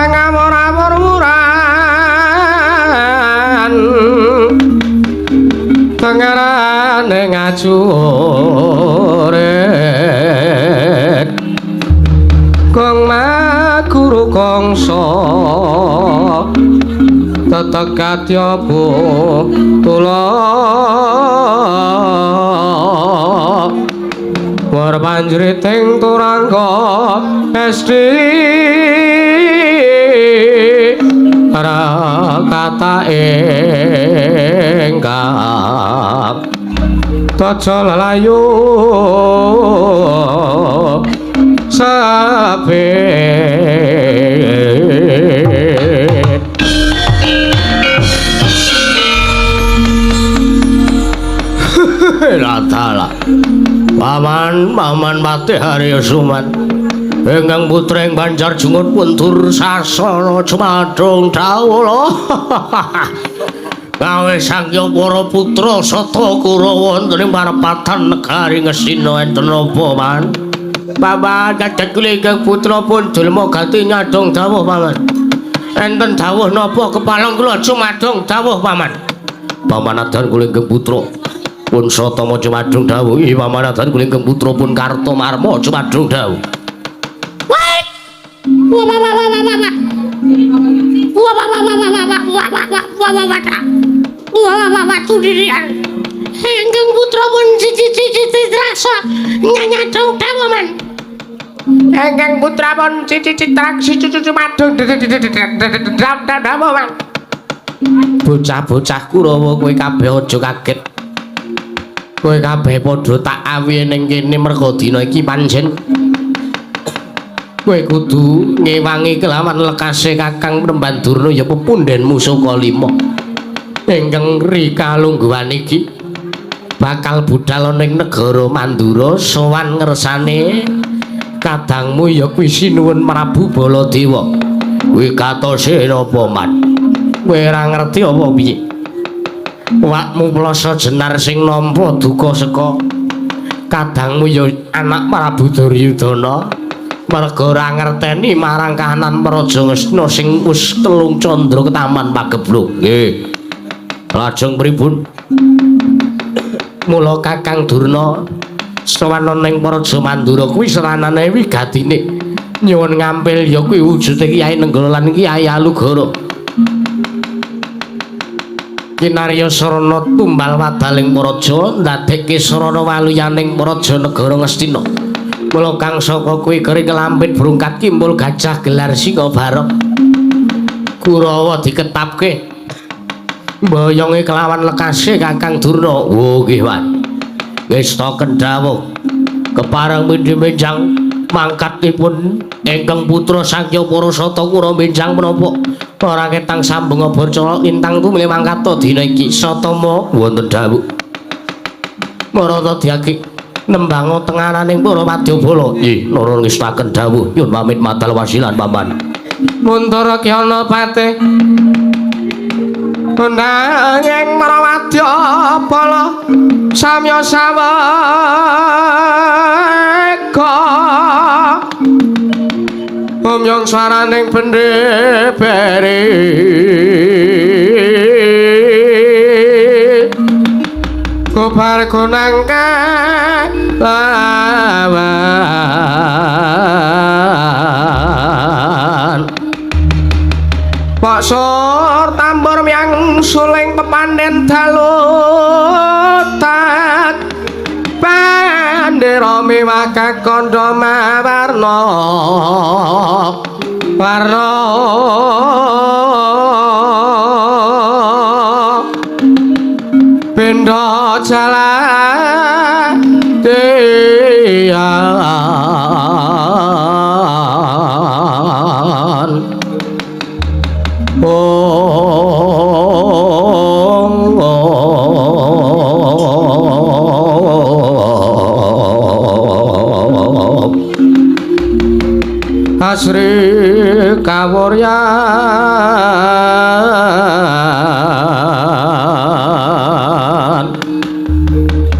ngamor-amoran pengarane ngajuret kong maguru kongso tetekat yobu tulok war panjriting turangga esti para kata engkang taja lelayu sabet latala paman pati Harya Suman ingkang putra ing Banjar Jungut puntur sasana cumadung dawula gawe sangya para putra sata Kurawa wonten ing parapatan negari Ngastina enten napa man paman kadang kula ingkang putra pun jelma ganti nyadong dawuh paman enten dawuh napa kepalong kula cumadung dawuh paman pamanadan kula ingkang putra pun Satama cumadung dawuh iki pamanadan kula ingkang putra pun Kartomarma cumadung dawuh ingkang putra pun cici rasa nyanyadong dawuh man ingkang putra pun cici traksi cucu madung dawuh man bocah-bocah Kurawa kowe kabeh aja kaget kowe kabeh padha tak awi ning kene merga dina iki pancen kowe kudu ngewangi kelawan lekase Kakang Prembandurna ya pepundhenmu Sukalima ingkang rikalungguhan iki bakal budhal ning negara Mandura sowan ngersane kadangmu ya kuwi Sinuwun Prabu Baladewa kuwi katose napa man kowe ora ngerti apa piye wakmu plasa jenar sing nampa duka seka kadangmu ya anak Prabu Duryudana merga ora ngerteni marang kahanan Praja Ngastina sing wis telung candra ketaman pagebluk nggih lajeng pripun mula Kakang Durna sawana ning Praja Mandura kuwi seranane wigatine nyuwun ngampil ya kuwi wujude Kyai Nenggala lan Kyai Alugara kinarya sarana tumbal wadaling praja ndadekke sarana waluyaning praja negara Ngastina mula kang saka kuwi keri kelampit brungkat kimbul gajah gelar Singabara Kurawa diketapke mboyonge kelawan lekase Kakang Durna oh nggih Wan ngesta kendhawuh kepareng mindhi-menjang mangkatipun ingkang putra saking para sata kura benjang menapa ora ketang sambung Barcala intang tumile mangkata dina iki Satama wonten dawuh marata diaki nembang tengaraning para wadyabala nggih nurun ngestaken dawuh nyuwun pamit matal wasilan paman Muntara Kyana Patih nanging para wadyabala samya saweka omyong swaraning pendhepere kopar konang lawan Paksor tambur miang suling pepanden dalutat pandera miwaka kandha mawarna warna benda jalan Asri kawuryan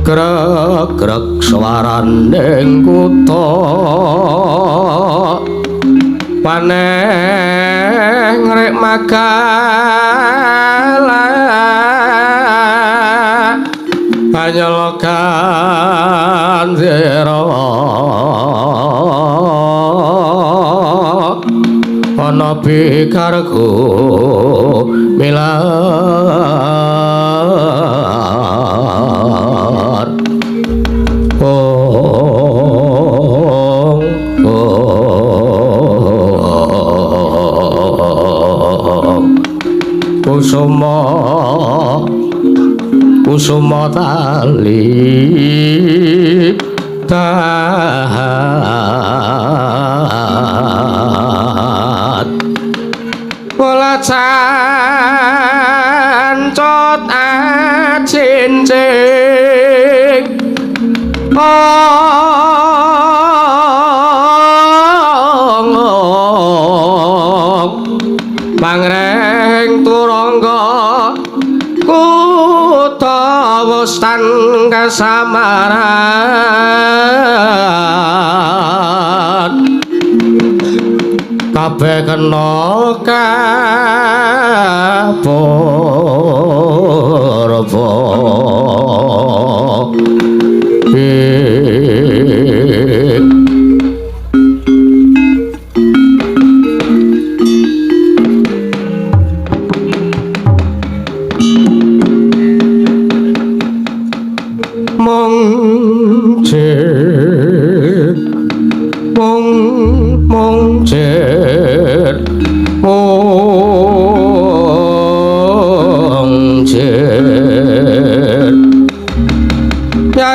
grek-grek swaraning kutha paneng rek magala panyelokan zero ana bikarku milar kusuma tali tahat bola cancot acincing pangreng turangga kutawustan kasamaran kabeh kena kapurba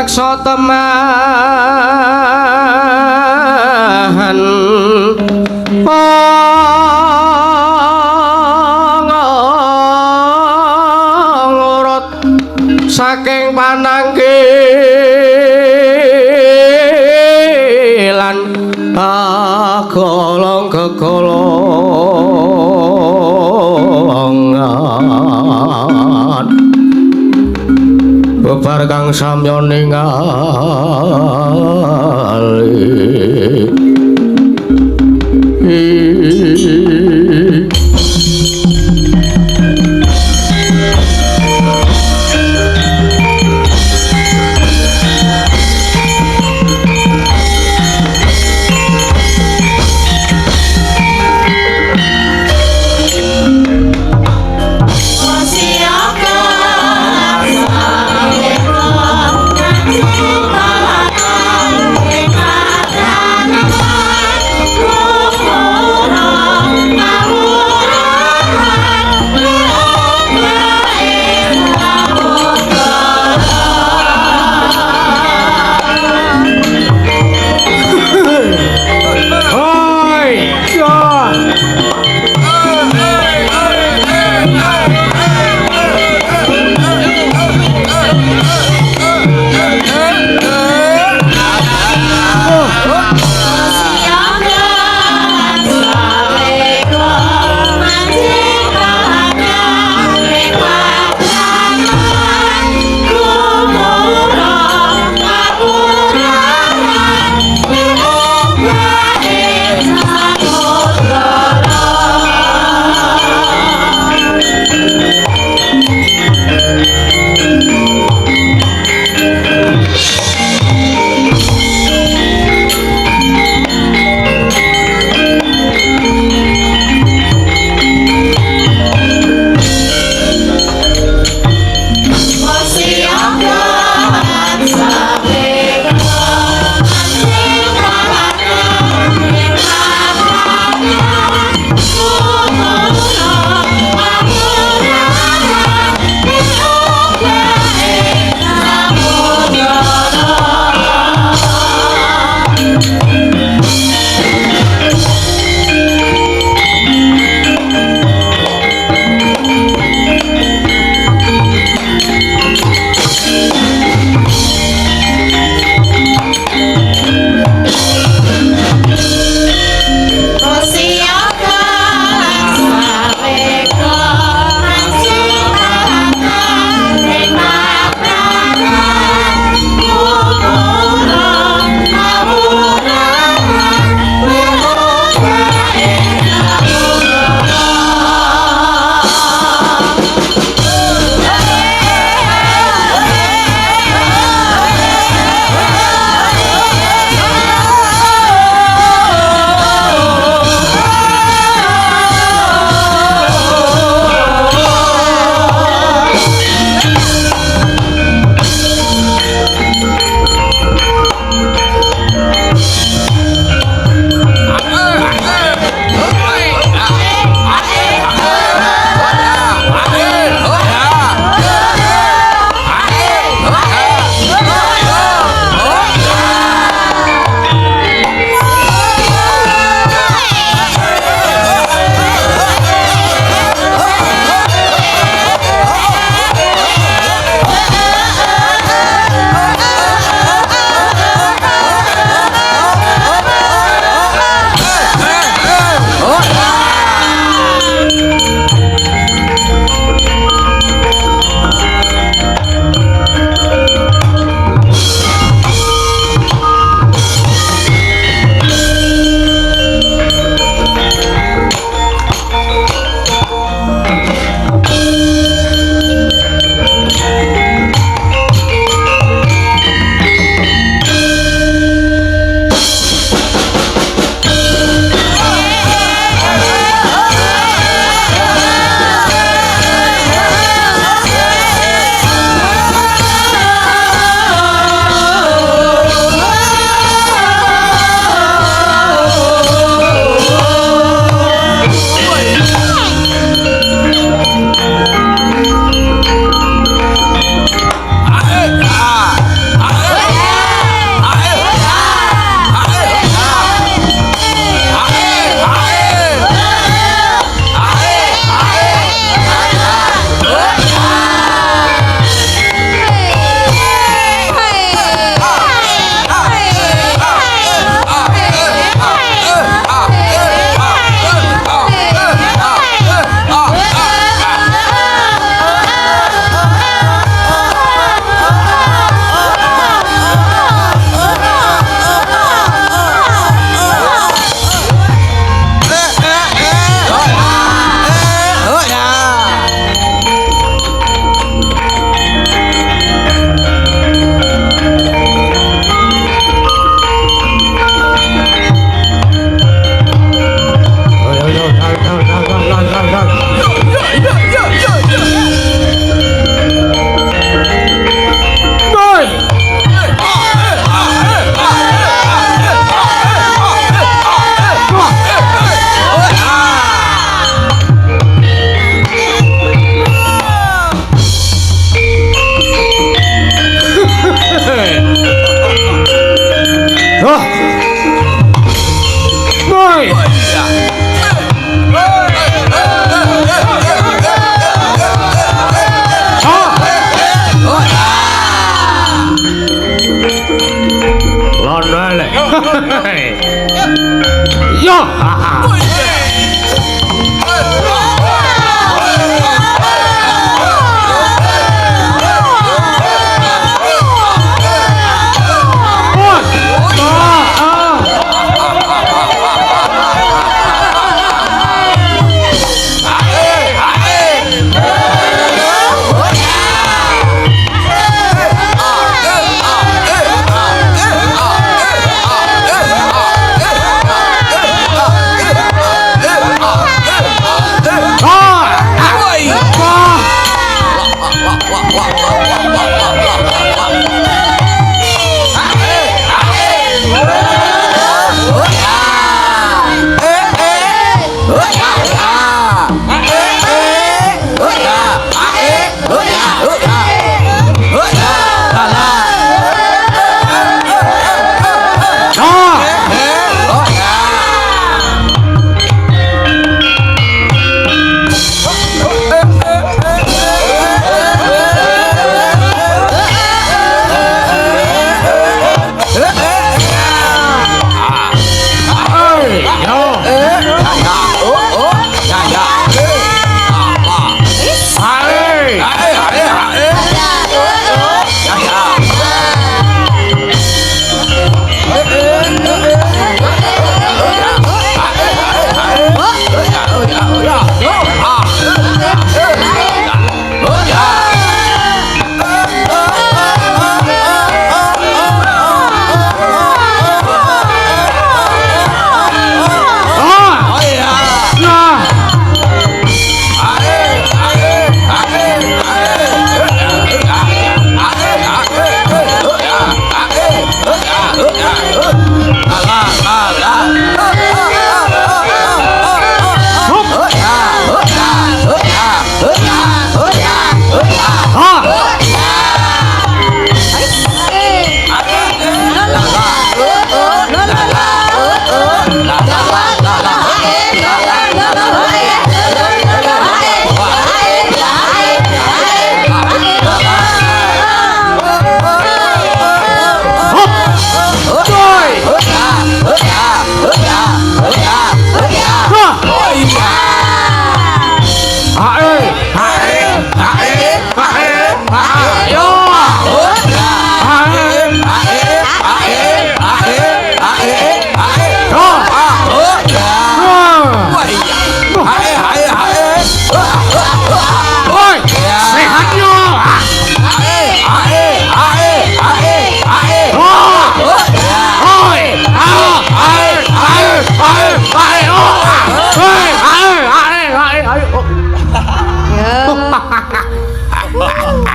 yaksa temahan ngurut saking pananggilan golong kegolongan bebar kang samya ningali Thank you.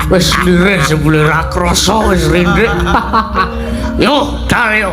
Wis lire sebule ra krasa wis rindrik. Yo, cari yo.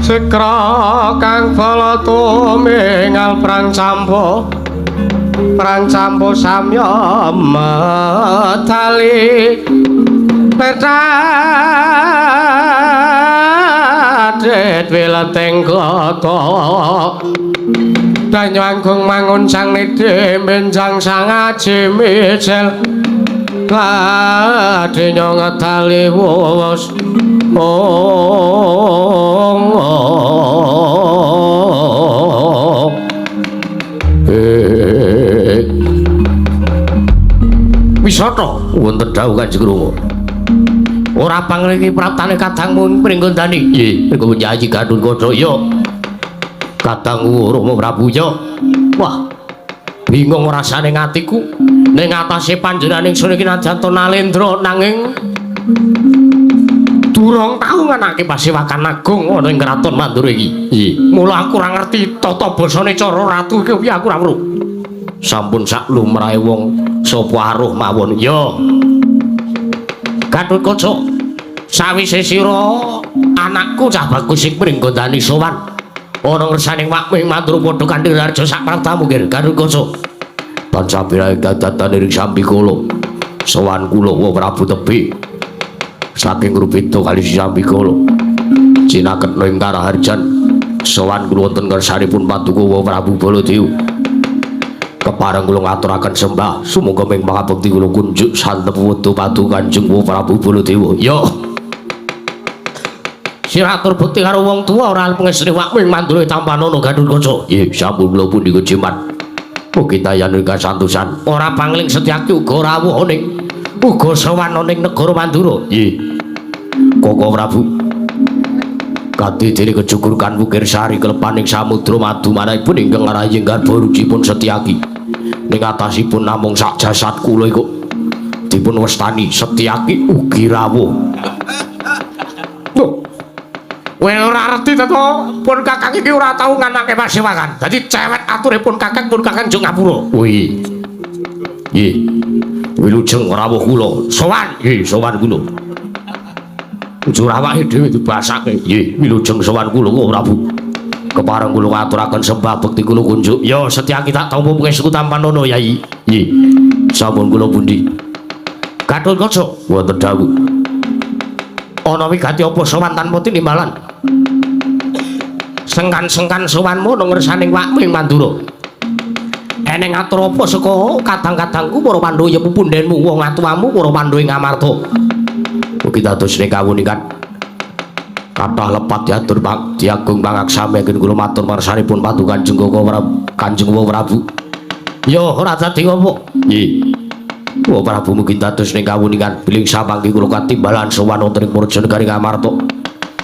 Sikra kang balata mengal Prang campo samya metali petat wileteng kata danyo anggung mangun sang nidhi menjang sang aji micel kadenya ngetali wos Wisata wonten dawuh Kanjeng Rama. Ora pangringi praptane kadangmu pringgondani. Nggih, mengko nyayi Gatotkaca ya. Kadangku Rama Prabu ya. Wah. Bingung rasane ngatiku ning atase panjenenganing sore iki najanto Nalendra nanging durung tau nganake pasewakan agung ana ing kraton Mandura iki. Nggih. Mula aku ora ngerti tata basane cara ratu iki piye aku ora weruh. Sampun sak lumrahe wong sapa aruh mawon ya. Gatotkaca sawise sira anakku cah bagus sing pringgondani sowan ana ngersaning wakming Mandura padha kanthi raja sak pratamu nggih Gatotkaca. Pancapiraing dadatane ring Sambikala sowan kula wa Prabu Tebi saking Rupita kali Sambikala cinaketna ing Karaharjan sowan kula wonten ngersanipun Paduka wa Prabu Baladewa. Kepareng kula ngaturaken sembah sumangga ming pangabekti kula kunjuk santep wedo Paduka Kanjeng Prabu Baladewa. Ya. Siratur bekti karo wong tuwa ora pengesne wakming Mandura tampanono Gatotkaca. Nggih, sampun kula pundi kejimat. Mugi tayan ing kasantosan. Ora pangling Setyaki uga rawuh ning uga sowan ning negara Mandura. Nggih. Koko Prabu. Kadidene kejukur kan wukir sari kelepaning samudra madu manahipun ingkang ngarayeng garbarujipun Setyaki. Ning atasipun namung sak jasad kula iku dipun wastani Setyaki ugi rawuh. Kowe ora ngerti to pun Kakang iki ora tau nganake pasewangan. Dadi cewek aturipun Kakang pun Kakang jo ngapura. Wih. Nggih. Wilujeng rawuh kula. Sowan, nggih, sowan kula. Ujur awake dhewe dibasake. Nggih, wilujeng sowan kula kok Prabu. Kepareng kula ngaturaken sembah bekti kula kunjuk. Ya Setyaki tak tampa pengesku tampanono Yai. Nggih. Sampun kula pundi? Gatotkaca wonten dawuh. Ana wigati apa sowan tanpa tinimbalan? Sengkan-sengkan sowanmu nang ngersaning wakmu ing Mandura. Eneng atur apa saka kadang-kadangku para Pandhawa ya pupundenmu wong atuwamu para Pandhawa ing Ngamarta. Mugi dados ning kawunikan kathah lepat diatur Pak Diagung Pangaksami anggen kula matur marsanipun padukan Kanjeng Prabu. Ya ora dadi apa. Nggih. Wa Prabu mugi dados ning kawunikan biling samangke kula katimbalan sowan wonten ing Prajanegari Ngamarta.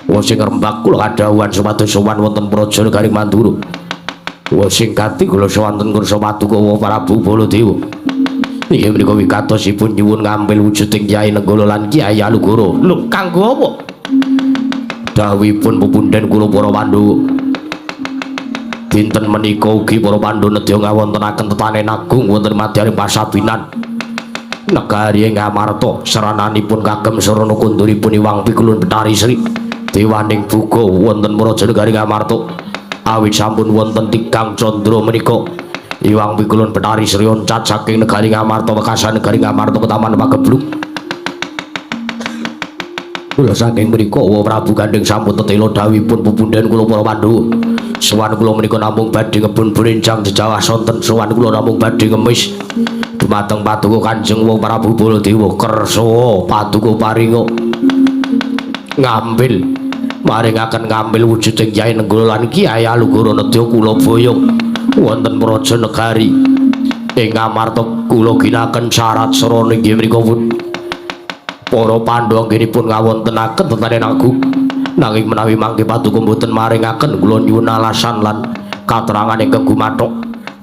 Wa sing rembak kula kadhawuhan supados sowan wonten Prajanegari Mandura. Wa sing kati kula sowanten kursa paduka wa Prabu Baladewa. Inggih menika wigatosipun nyuwun ngambil wujuding Kyai Nenggala lan Kyai Alugara. Lho kanggo apa? Dawuhipun pepunden kula para Pandhawa. Dinten menika ugi para Pandhawa nedya ngawontenaken tetanen agung wonten madyaning pasabinan negari ing Ngamarta sarananipun kagem sarana kunduripun Iwang Pikulun Betari Sri dewaning buka wonten Prajanegari Ngamarta awit sampun wonten Tigang Candra menika Iwang Pikulun Betari Sri oncat saking negari Ngamarta wekasan negari Ngamarta Ketaman Pagebluk. Kula saking mriku wa Prabu Gandeng sampun tetela dawuhipun pepunden kula para Pandhawa. Sowan kula menika namung badhe ngebun brenjang jejawah sonten sowan kula namung badhe ngemis dumateng paduka Kanjeng Wong Prabu Baladewa kersa paduka paringa ngambil maringaken ngambil wujuding Kyai Nenggala lan Kyai Alugara nedya kula boyong wonten Prajanegari ing Ngamarta kula ginaken syarat sarana inggih menika pun para Pandhawa anggenipun ngawontenaken tetanen agung nanging menawi mangke paduka mboten maringaken kula nyuwun alasan lan katerangan ingkang gumathok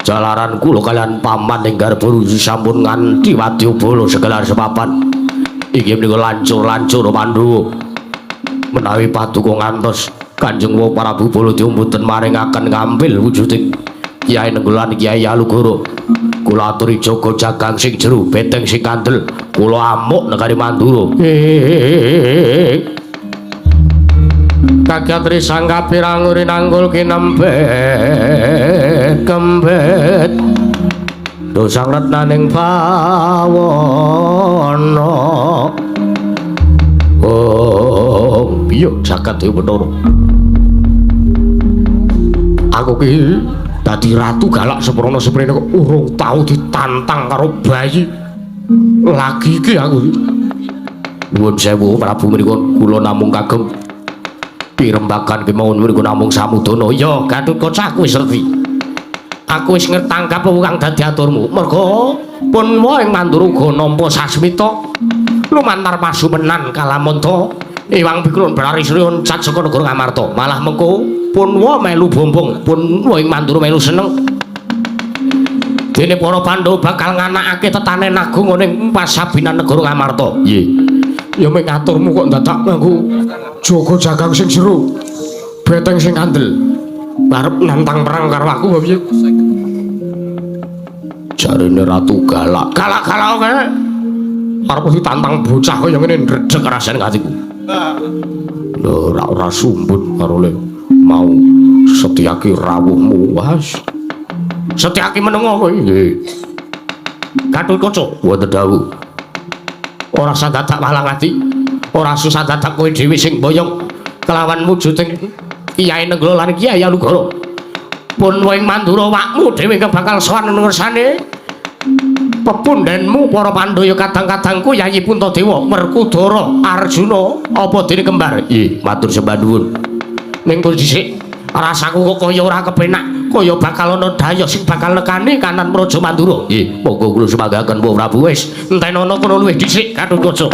jalaran kula kalian paman ing garba ruju sampun nganti wadyabala segala sepapan inggih menika lancur-lancur Pandhawa menawi paduka ngantos Kanjeng Wong Prabu Baladewa mboten maringaken ngambil wujuding Kyai Nenggala lan Kyai Alugara kula aturi jaga jagang sing jero beteng sing kandel kula amuk negari Mandura. Kagatri sangga piranguri nanggul kinembet kembet dosang retnaning pawana oh piye jagat Dewa Bathara aku ki dadi ratu galak seprono seprene kok urung tau ditantang karo bayi lagi ki aku nuwun sewu Prabu menika kula namung kagem pirembagan kemawon menika namung samudana. Ya Gatotkaca aku wis ngerti. Aku wis ngertanggap kang dadi aturmu. Merga pun wae ing Mandura uga nampa sasmita lumantar pasumenan Kalamonta Iwang Pikulun Betari Sri oncat saka negara Ngamarta. Malah mengko pun wae melu bombong, pun wae ing Mandura melu seneng. Dene para Pandhawa bakal nganakake tetanen agung ning pasabinan negara Ngamarta. Nggih. Ya mung ngaturmu kok dadak nganggo jaga jagang sing jero beteng sing kandel arep nantang perang karo aku apa piye jarene ratu galak oke arep ditantang bocah kaya ngene ndredeg rasane atiku lho ora sumbut karo le mau Setyaki rawuhmu was Setyaki menengo kowe nggih Gatotkaca wonten dawuh ora sadadak malang ati ora susah dadak kowe dhewe sing boyong kelawan wujuding Kyai Nenggala lan Kyai Alugara pun wae Mandura wakmu dhewe kang bakal sowan ngersane pepundenmu para Pandhawa kadang-kadangku Yayi Puntadewa Werkudara Arjuna apa dene kembar nggih matur sembah nuwun ning kok dhisik rasaku kok kaya ora kepenak kaya bakal ana daya sing bakal nekani kanan Praja Mandura nggih monggo kula sumanggaken Pak Prabu wis entenono kono luwih dhisik Gatotkaca.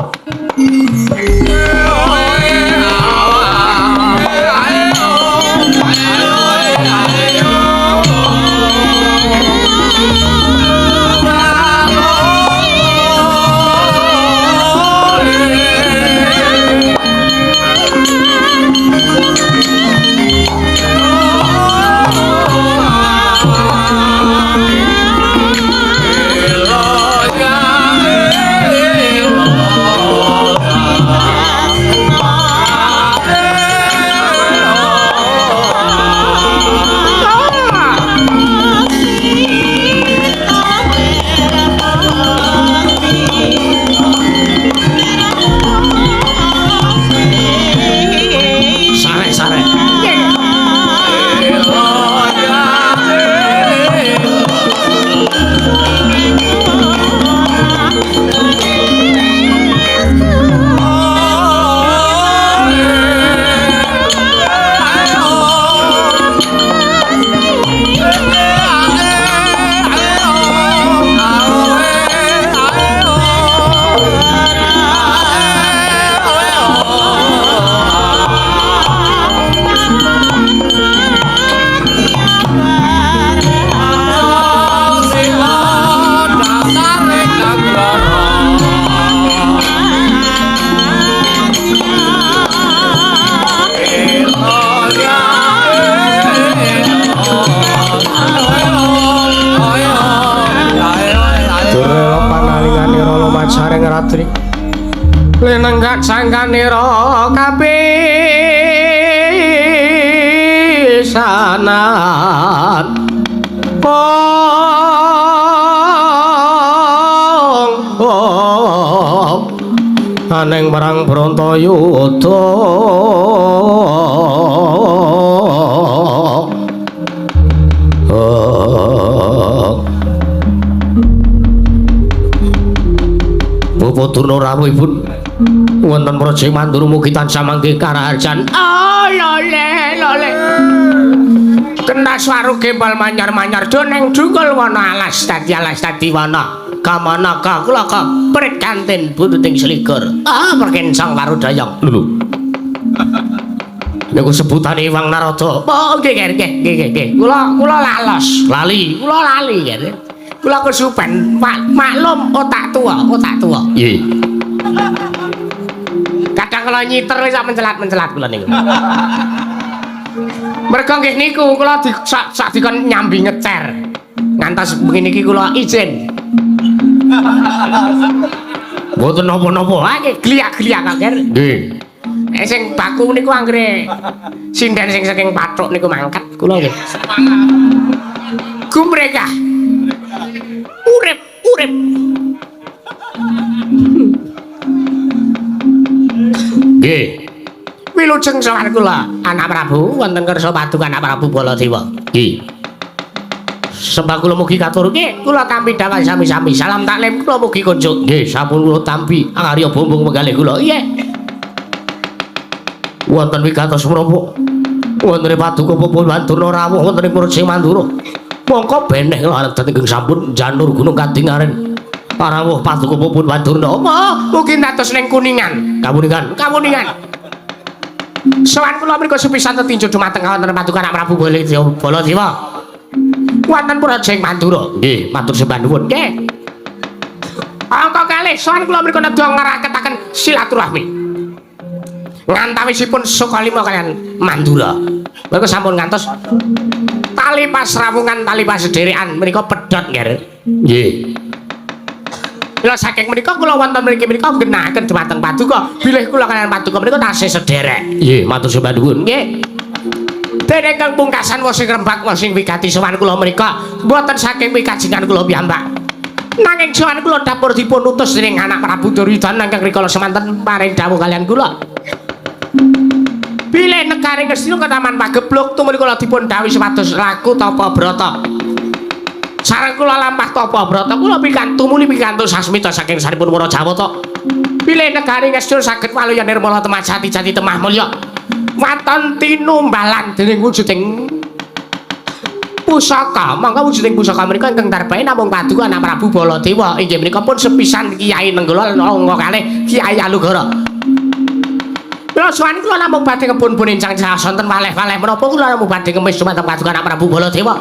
lenenggak sangkanira kapisanan aneng marang Brantayuda Bapak Durna rawuhipun wonten Praja Mandura mugi tansah mangke karaharjan. Lole. Kena swaru gembal manyar-manyar do neng dungkul wana alas tadi wana. Kamanaka kula keprit kantin buntuting selikur. Perkensang karo dayang. Lho. Niku sebutane Iwang Narada. Oh nggih. Kula lalos. Lali nggih. Kula kesupen maklum otak tua. Nggih. Kadang kula nyiter wis mencelat kula niku. Mergo nggih niku kula sak dikon nyambi ngecer. Ngantos begini iki kula izin. Mboten napa-napa, nggih gliak-gliak akhir. Nggih. Sing baku niku anggere sinden sing saking pathuk niku mangkat kula nggih. Gumregah. Urip. Nggih. Wilujeng sowan kula, Anak Prabu wonten kersa paduka Anak Prabu Baladewa. Nggih. Sembah kula mugi katurke, kula tampi dawuh sami-sami. Salam taklim kula mugi kunjuk. Nggih, sampun kula tampi angarya bumbung menggalih kula. Iya. Wonten wigatos menapa? Wonten paduka Bapak Durna rawuh wonten ing Praja Mandura. Mongko beneh larang dhateng sampun janur Gunung Kadingaren. Parawuh paduka Bapak Durna. Mugi dados ning Kuningan. Kamuningan. Sowan kula mriku sepisan tetinju dumateng wonten paduka Anak Prabu Baladewa. Wonten Praja Mandura. Nggih, matur sembah nuwun. Nggih. Angka kalih sowan kula mriku nedha ngaraketaken silaturahmi. Ngantawisipun Sukalima kalian Mandura. Mriku sampun ngantos tali pasrawungan tali pasederekan menika pedhot nggih. Nggih. Kula saking menika kula wonten mriki menika nggenaken dumateng paduka bilih kula kalian paduka menika tasih sederek. Nggih, matur sembah nuwun. Nggih. Dene kang pungkasan wosing rembak wosing wigati sowan kula menika mboten saking wikajengan kula piyambak. Nanging sowan kula dapur dipun utus dening Anak Prabu Duryudana ingkang rikala semanten paring dawuh kalian kula. Bilih negari Ngastina ketaman pagebluk tumriko kula dipun dawuh sepados laku tapa brata. Sareng kula lampah tapa brata kula tumuli pikantuk sasmita saking saripun para Jawata. Bilih negari Ngastina saged waluya nirmala temah jati-jati temah mulya. Waton tinumbalan dening wujuding pusaka. Mangka wujuding pusaka menika ingkang darbae namung paduka Anak Prabu Baladewa. Inggih menika pun sepisan Kyai Nenggala angka kalih Kyai Alugara. Kula sowan kula namung badhe kebun-bun ingkang sonten waleh-waleh menapa kula namung badhe kemis dumateng paduka Anak Prabu Baladewa.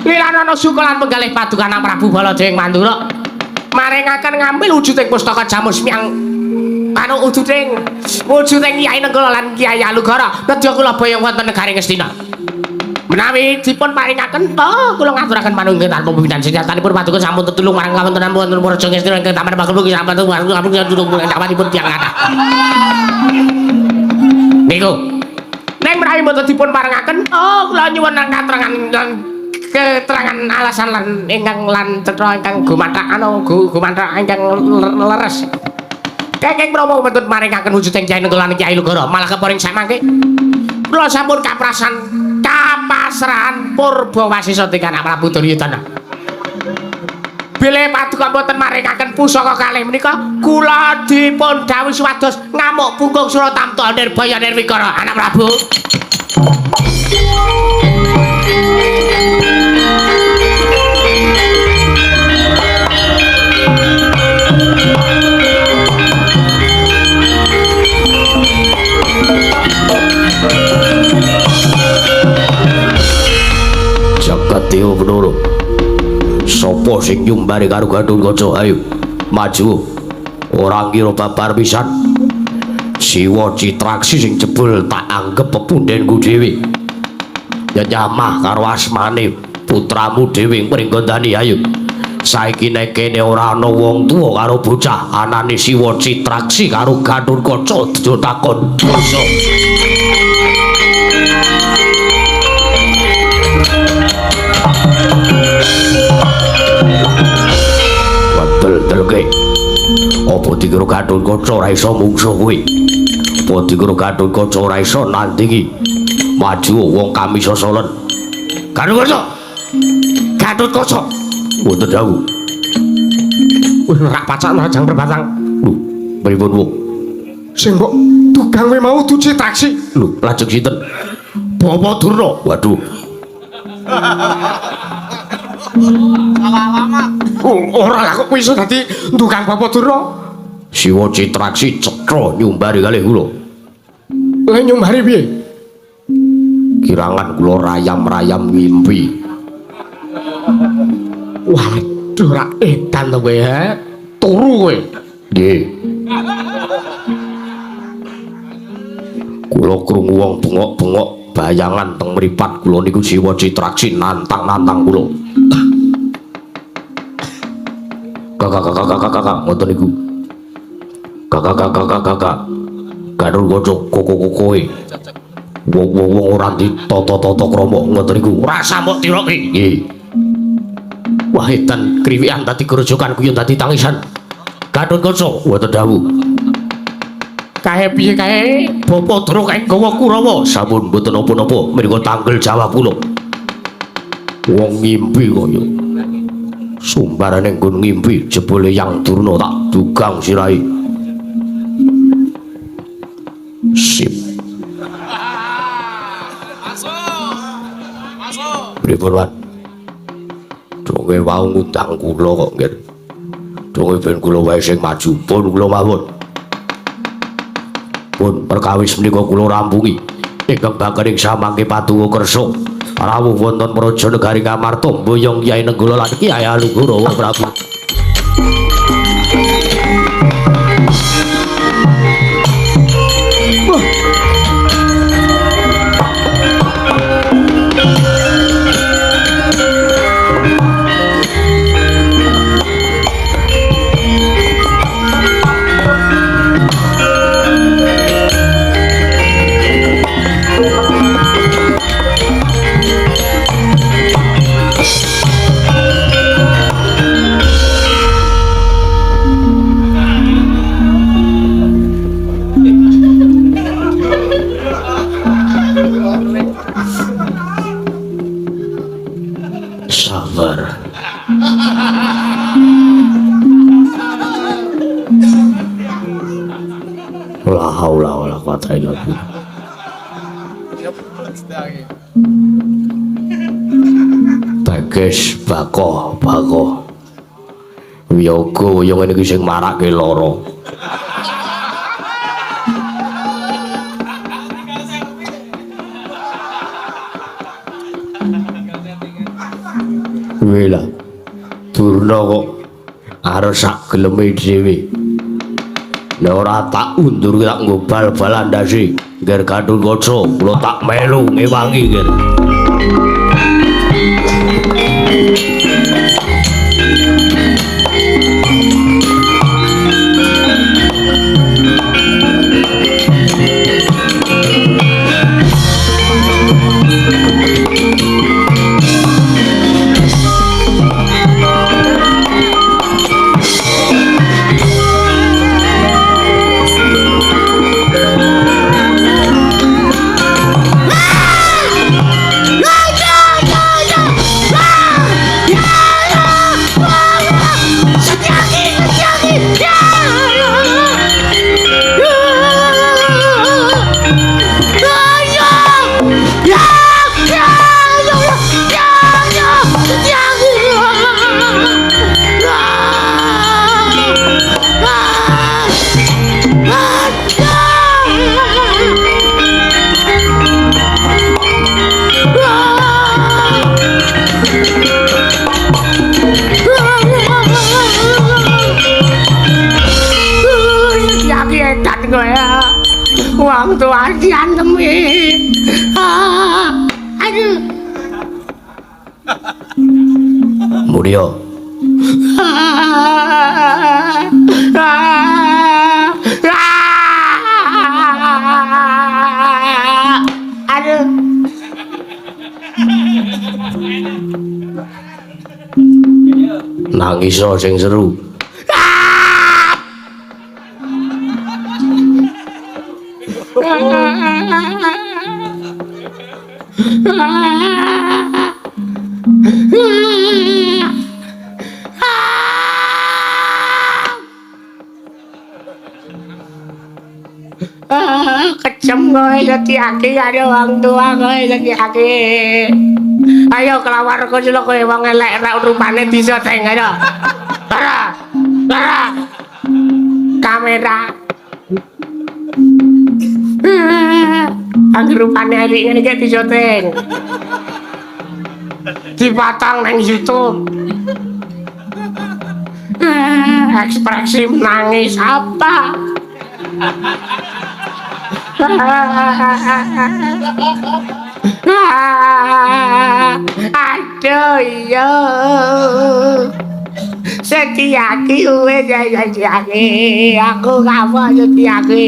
Liranana sukulan penggalih paduka Anak Prabu Baladewa ing Mandura. Maringaken ngambil wujuding pustaka Jamus Miang anu wujuding Kyai Nenggala lan Kyai Alugara nedya kula boyong wonten negari Ngastina. Menawi dipun paringaken kula ngaturaken panunggih tanpa pimpinan sejatanipun paduka sampun tetulung marang kawontenan wonten Praja Ngastina ingkang taman pagebluk sampun dipun tiyang kathah. Niku. Nek menawi mboten dipun paringaken kula nyuwun keterangan alasan lan ingkang lan cetha ingkang gumathak gumathak ingkang leres. Kenging promo mboten maringaken wujuding Kyai Nenggala lan Kyai Alugara malah keparing samangke kula sampun kapasrahan purba wasisa dening Anak Prabu Duryudana. Bilih paduka mboten maringaken pusaka kalih menika kula dipun dawuh supados ngamuk punggung Suratamta Nirbaya Nirwikara Anak Prabu. Dewa Penoro sapa sing nyumbari karo Gatotkaca ayo maju ora kira babar pisan Siwa Citraksi sing jebul tak anggap pepundhenku dhewe nyamah karo asmane putramu dhewe mringgondani ayo Saiki nek kene ora ana wong tuwa karo bocah anane Siwa Citraksi karo Gatotkaca aja takon dosa. Wadel-delke. Apa dikira Gatotkaca ora iso mungsuh kowe? Apa dikira Gatotkaca ora iso nandingi maju wong Kamisa Solen? Gatotkaca. Wonten dawuh. Wih, rak pacak rajang berbatang. Lho, pripun wong? Sing kok tukang kowe mau tuci taksi. Lho, lajeng sinten? Bapak Durna. Waduh. Ora lah kok kowe iso dadi tukang Bapak Durna. Siwa Citraksi cetha nyumbari kalih kula. Lah nyumbari piye? Kirangan kula rayam-rayam ngimpi. Waduh, rak edan to kowe, he. Turu kowe. Nggih. Kula krungu wong bengok-bengok bayangan teng mripat kula niku Siwa Citraksi nantang-nantang kula. Kakak, ngoten niku. Kakak. Gatotkaca kowe. Wong ora ditata-tata krama ngoten niku. Rasa mbok tiroke. Nggih. Wah edan kriwikan dadi grojokan guyon dadi tangisan. Gatotkaca wonten dawuh. Kae piye kae? Bapak Durna kae gawa Kurawa. Sampun mboten napa-napa menika tanggel jawab kula. Wong ngimpi kaya sumbarane nggon ngimpi jebule Yang Durna tak dugang sirahe. Sip. Masuk. Pripun, Wan? Donge wau ngundang kula kok nggih. Donge ben kula wae sing maju. Pun kula mawon. Pun perkawis menika kula rampungi. Ingkang bakering samangke patuwa kersa. Rawuh wonten Praja Negari Ngamarta mboyong Kyai Nenggala lan Kyai Alugurawa Prabu. Sabar. La haula wala quwata illa billah. Teges bako. Wiyaga kaya ngene iki sing marake lara. Wela Durna kok arep sak geleme dhewe. Nek ora tak undur tak nggo bal-balan ndase ngger Gatotkaca kula tak melu ngewangi ngger. Wong tua diantemi. Aduh. Mulya Aduh. Nangis sing seru. Kejem kowe dadi akeh karo wong tua kowe dadi akeh. Ayo kelawarku celuk kowe wong elek nek rupane disoteng ayo. Tara. Tara. Kamera. Angger rupane elek ngene iki disoteng. Dipatang nang YouTube. Ekspresi nangis apa? Aduh iya Setiaki uwe Setiaki aku kamu Setiaki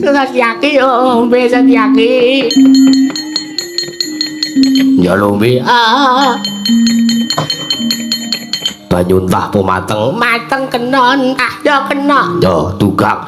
Setiaki ombe Setiaki Ya lombe banyu entah po mateng mateng kena entah ya kena ya tukang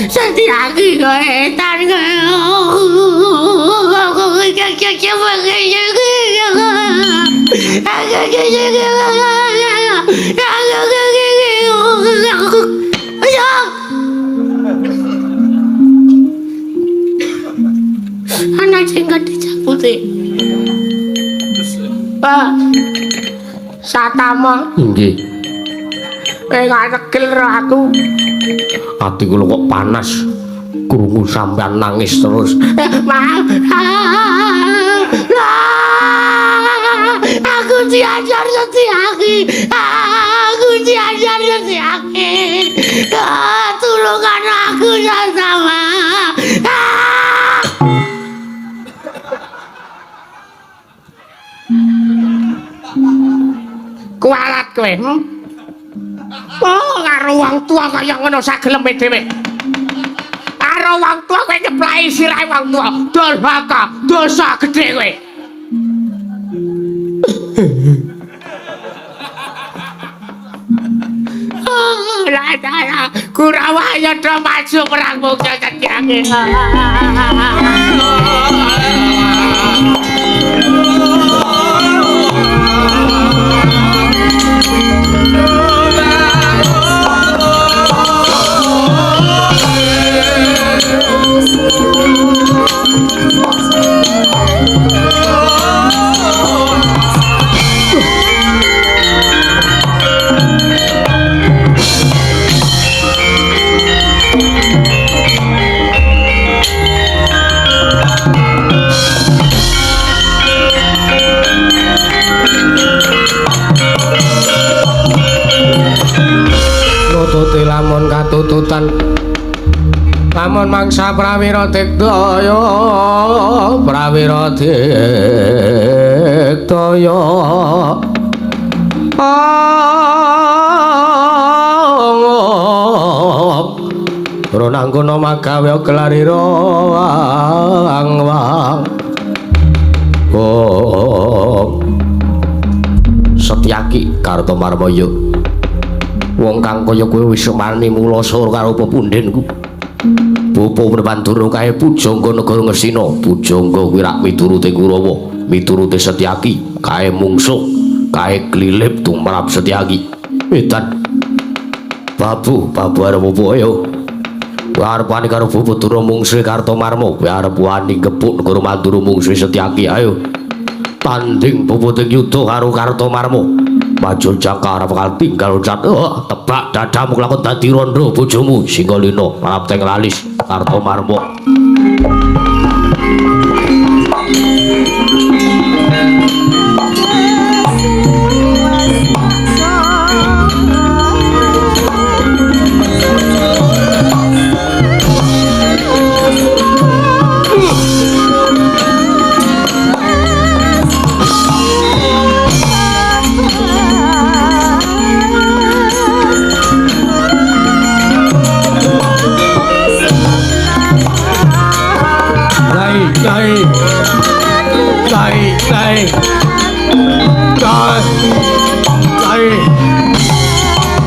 Setiaki kowe tan anak sing dicabuti Pak Satama nggih gak tegel ro aku ati kula kok panas krungu sampean nangis terus maaf aku diajar Setiaki aku diajar Setiaki tulungan aku sama kualat kowe oh karo wong tua kaya ngono sageleme dhewe karo wong tua kowe nyeplaki sirahe wong tua durhaka dosa gedhe kowe Radaya Kurawa yadha maju perang mungsa Setiaki nututi lamun katututan lamun mangsa prawira digdaya prawira digdaya ronangguna magawe kelarira wang Setiaki Kartomarmaya wong kang kaya kowe wis marani mula sora karo pepundhenku Bapa Pandurna kae pujangga negara Ngastina, pujangga kuwi rak mituruti Kurawa, mituruti Setyaki, kae mungsuh, kae klilip tumrap Setyaki. Edan. Babu arep opo ayo. Kowe arep wani karo Babadrana mungsuhe Kartomarma, kowe arep wani kepuk negara Mandura mungsuhe Setyaki, ayo. Tanding puputing yuda karo Kartomarma. Maju Jangkara bakal tinggal cat. Tebak dadamu lakon dadi rondo bojomu Singgalina marap teng lalis Kartomarma.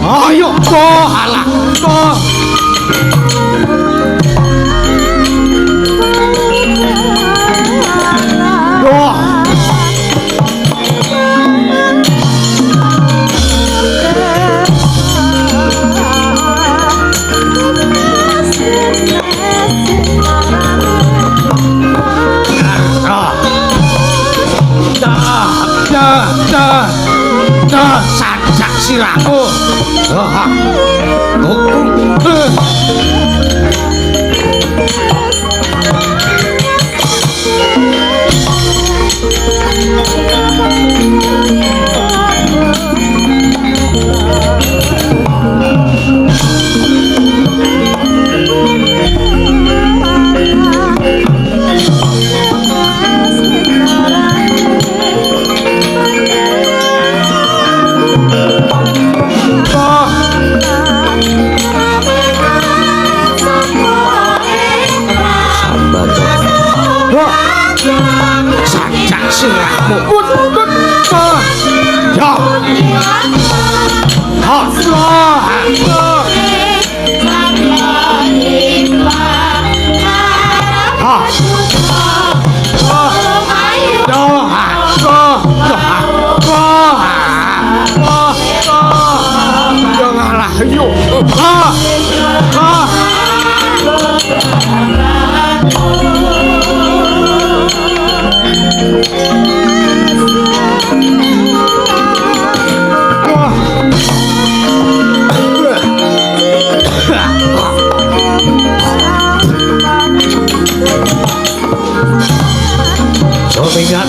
Ayo ko halak ko. Sajak sirahku. Sajak sirahmu. Ingat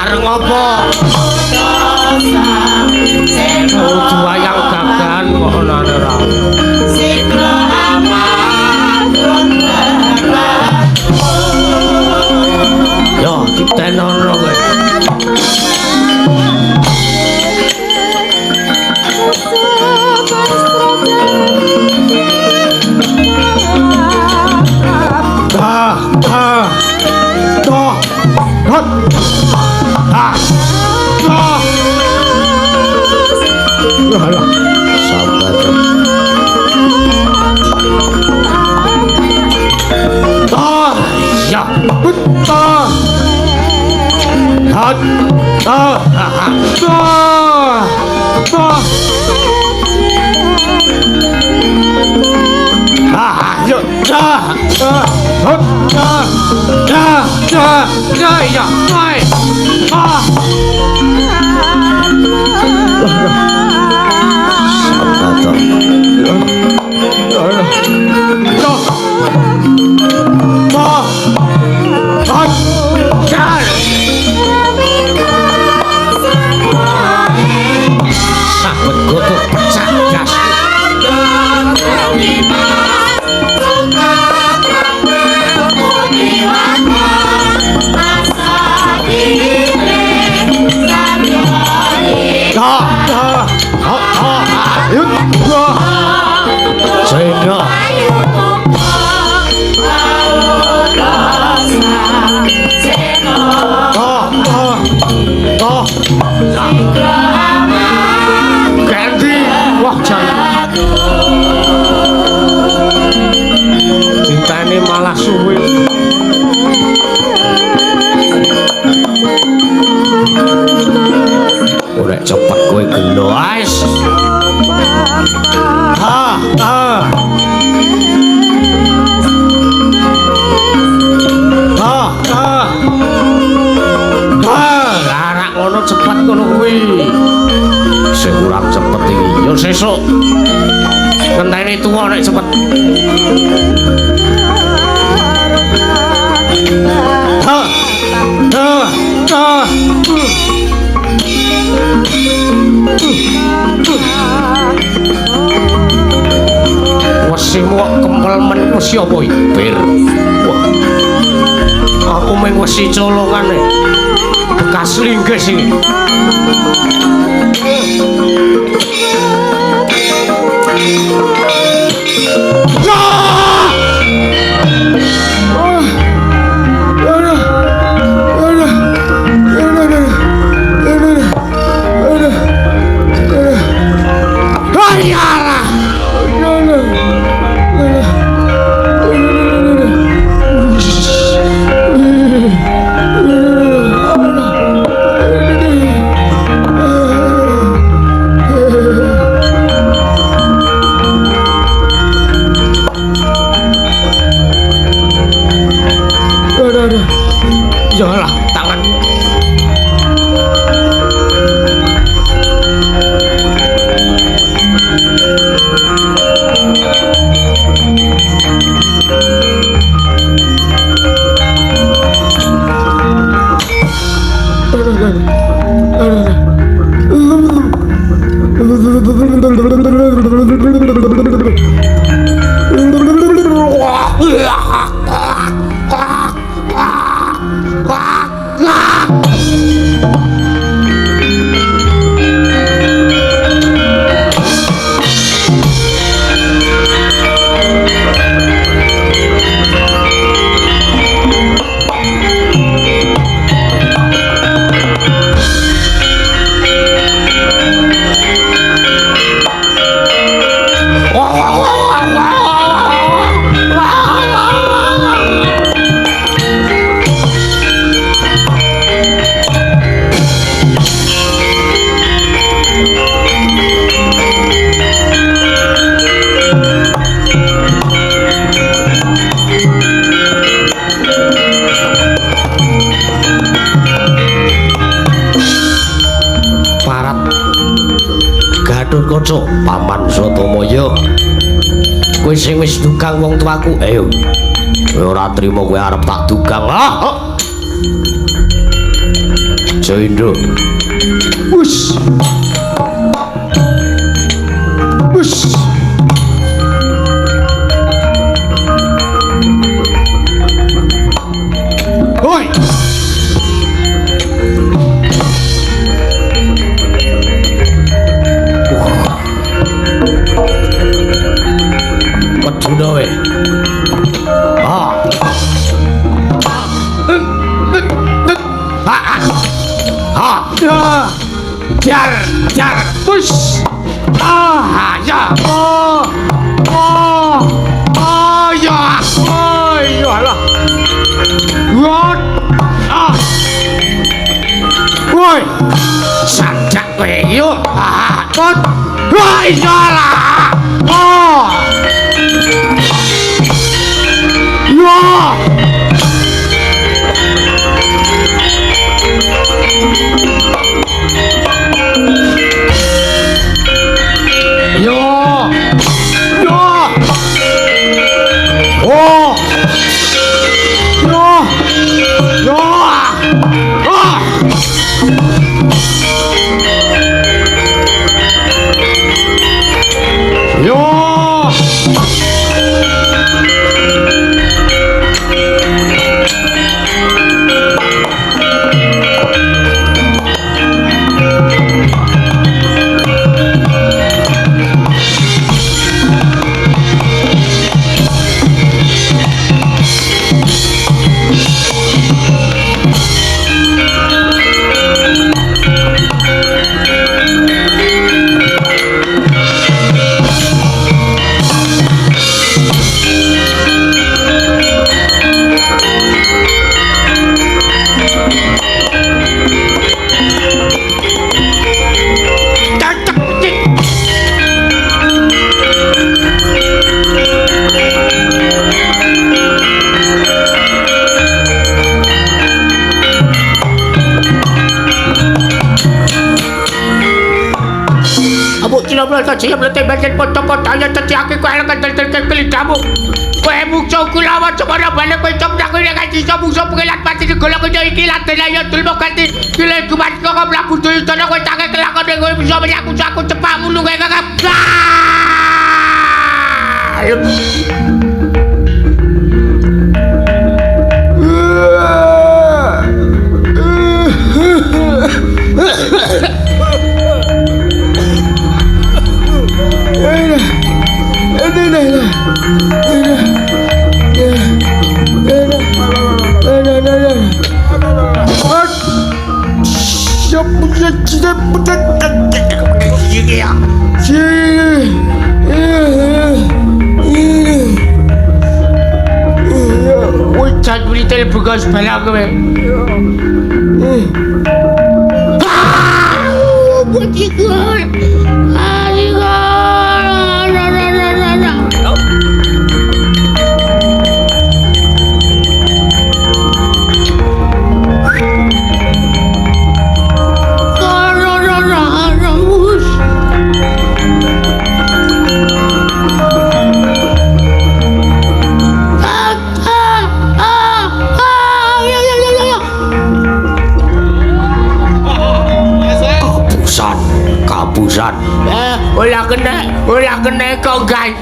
areng apa? Dua yang gagan kok ana ora. Yo, ditenono kowe. Malah suwe. Ora cepet kowe gelo ais. Larak ngono cepet ngono kuwi. Sing kurang cepet iki yo sesuk. Ngenteni tuwa nek cepet. Wesimu kok kempel men wesi apa iki? Bir. Aku mung wesi colongane. Bekas linggis iki. Yalah, tangan. Gatotkaca paman Satamaya kowe sing wis dugang wong tuaku ayo kowe ora trima kowe arep tak dugang Jaindo wus wus hoi Udah jar jar push ya ya ya lah what woi sajak kowe yo. Kon. Wah iya lah. Oh. Yo. Yo. Yo. Oh. Yo. Yo. Oh. Yo. Saya meletak bagian foto-foto yang tadi aku akan terkeli kamu. Kowe mungso kula waca ora balik kowe cok nang kene kaji mungso pengelat pati digolong kaya iki laten ayo dulmo ganti kile kumat kok mlaku dhewe kono kowe take kelakone kowe bisa menyaku aku cepak mulu kowe kakak. Jangan beritel bukas balak kowe. Butikul. Kapusan. Ulah kena kau guys.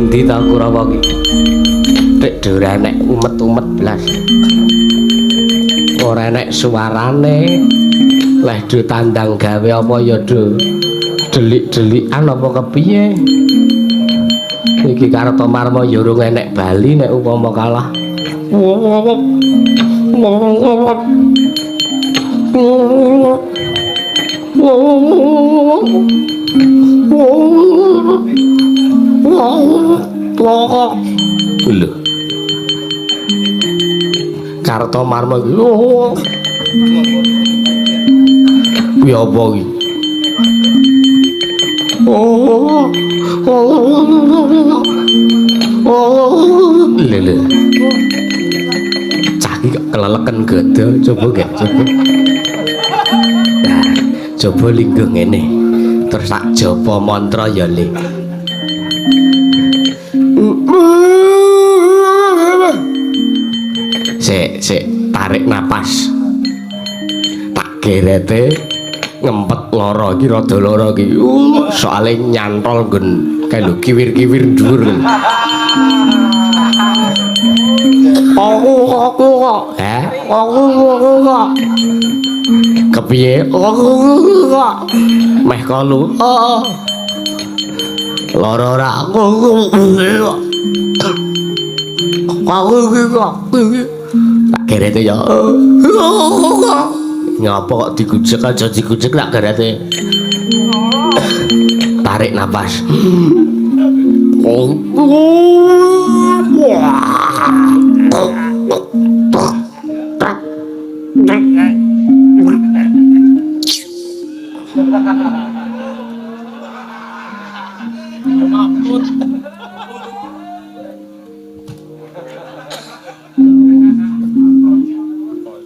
Iki tak Kurawa iki. Nek dhewe enek umet-umet blas. Ora enek suarane. Leh do tandang gawe apa ya do delik-delikan apa kepiye? Iki Kartomarma ya urung enek bali nek upama kalah. Lho. Kartomarma iki. Kuwi apa iki? Lele. Cah iki kok keleleken gada, coba gak coba. Nah, coba lingguh ngene. Terus tak japa mantra ya Le. Sik tarik napas. Tak gerete ngempet lara iki rada lara iki. Soale nyantol nggon kae lho kiwir-kiwir dhuwur. Aku kok. Kepiye? Meh kalu. Lara ora. Tak gerete ya. Ngapa kok digujek aja digujek tak gerete. Tarik napas.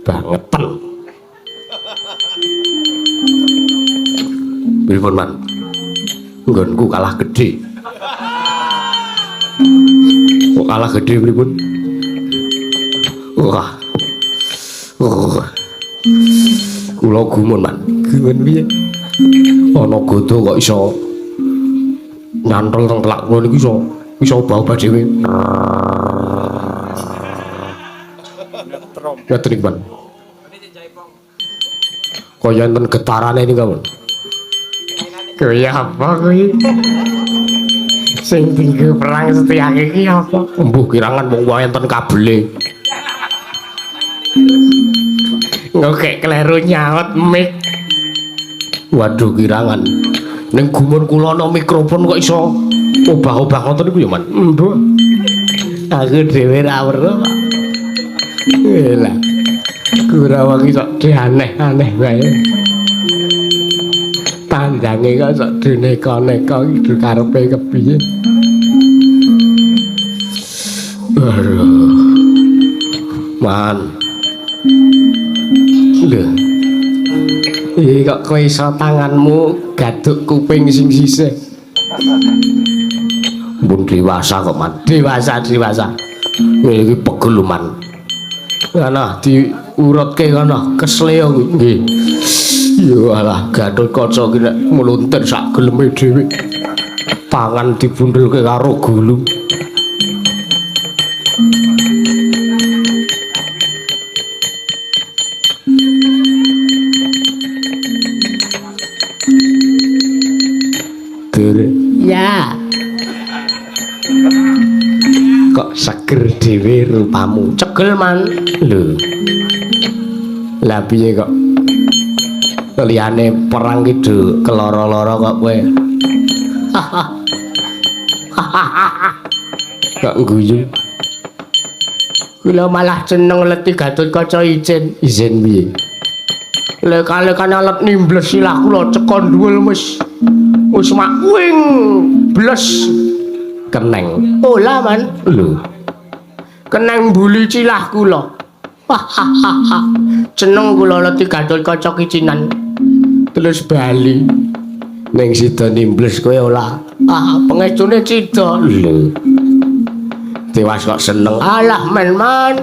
Bangetan. Pripun man? Nggonku kalah gede. Kok kalah gede pripun? Wah. Kula gumun man. Gumun piye? Ana godo kok iso nyantol teng telak kula niku iso obah-obah dhewe. Ya trik man. Kaya enten getarane niku man. Kaya apa kuwi? Sing tinggal perang setiake iki apa? Embuh kirangan wong wae enten kabele. Ngokek kleru nyaut mic. Waduh kirangan. Ning gumun kula ana mikrofon kok iso obah-obah ngoten niku ya, Man. Embuh. Aku dhewe ra weruh. Lah. Kurawang iso aneh-aneh wae. Tandange kok sok dineka-neka iki karepe kepiye. Aduh. Man. Lho. Iki kok kowe iso tanganmu gaduk kuping sing sisih. Mbun dewasa kok, Man. Dewasa. Iki pegel lho, Man. Ana diurutke kono kesleo kuwi. Nggih. Ya alah Gatot Kaca ki nek mluntir sak geleme dhewe. Pangan dibundhelke karo gulu. Ya. Kok seger dhewe rupamu. Cegel man. Lho. Lah piye kok liyane perang ki do keloro-loro kok kowe. Kok guyu. Kula malah seneng leti Gatot Kaca icin. Izin piye? Lek-lekan alat nimbles silah kula cekon dhuwul wis makwing bles keneng. Ola man. Lho. Keneng buli cilah kula. Seneng kula leti Gatot Kaca kicinan. Terus bali ning sida nimbles kowe ora pengecune cida lho tewas kok seneng alah men man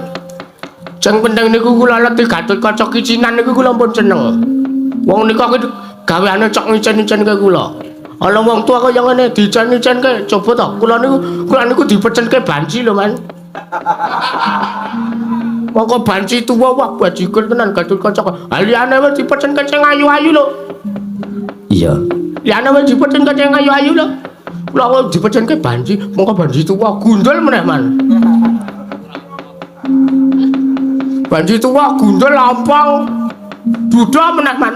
sing penting niku kula leti Gatot Kaca kicinan niku kula pun seneng wong nika gaweane cok ngicen-icen ke kula ana wong tua kaya ngene dicen-icen ke coba to kula niku dipecenke banci lho man mongko banci tuwa wah bajigur tenan Gatot Kaca. Liyane wis dipecenke sing ayu-ayu lho. Iya. Liyane wis dipecenke sing ayu-ayu lho. Kula kok dipecenke banci, mongko banci tuwa gundul meneh man. Banci tuwa gundul lampang. Duda meneh man.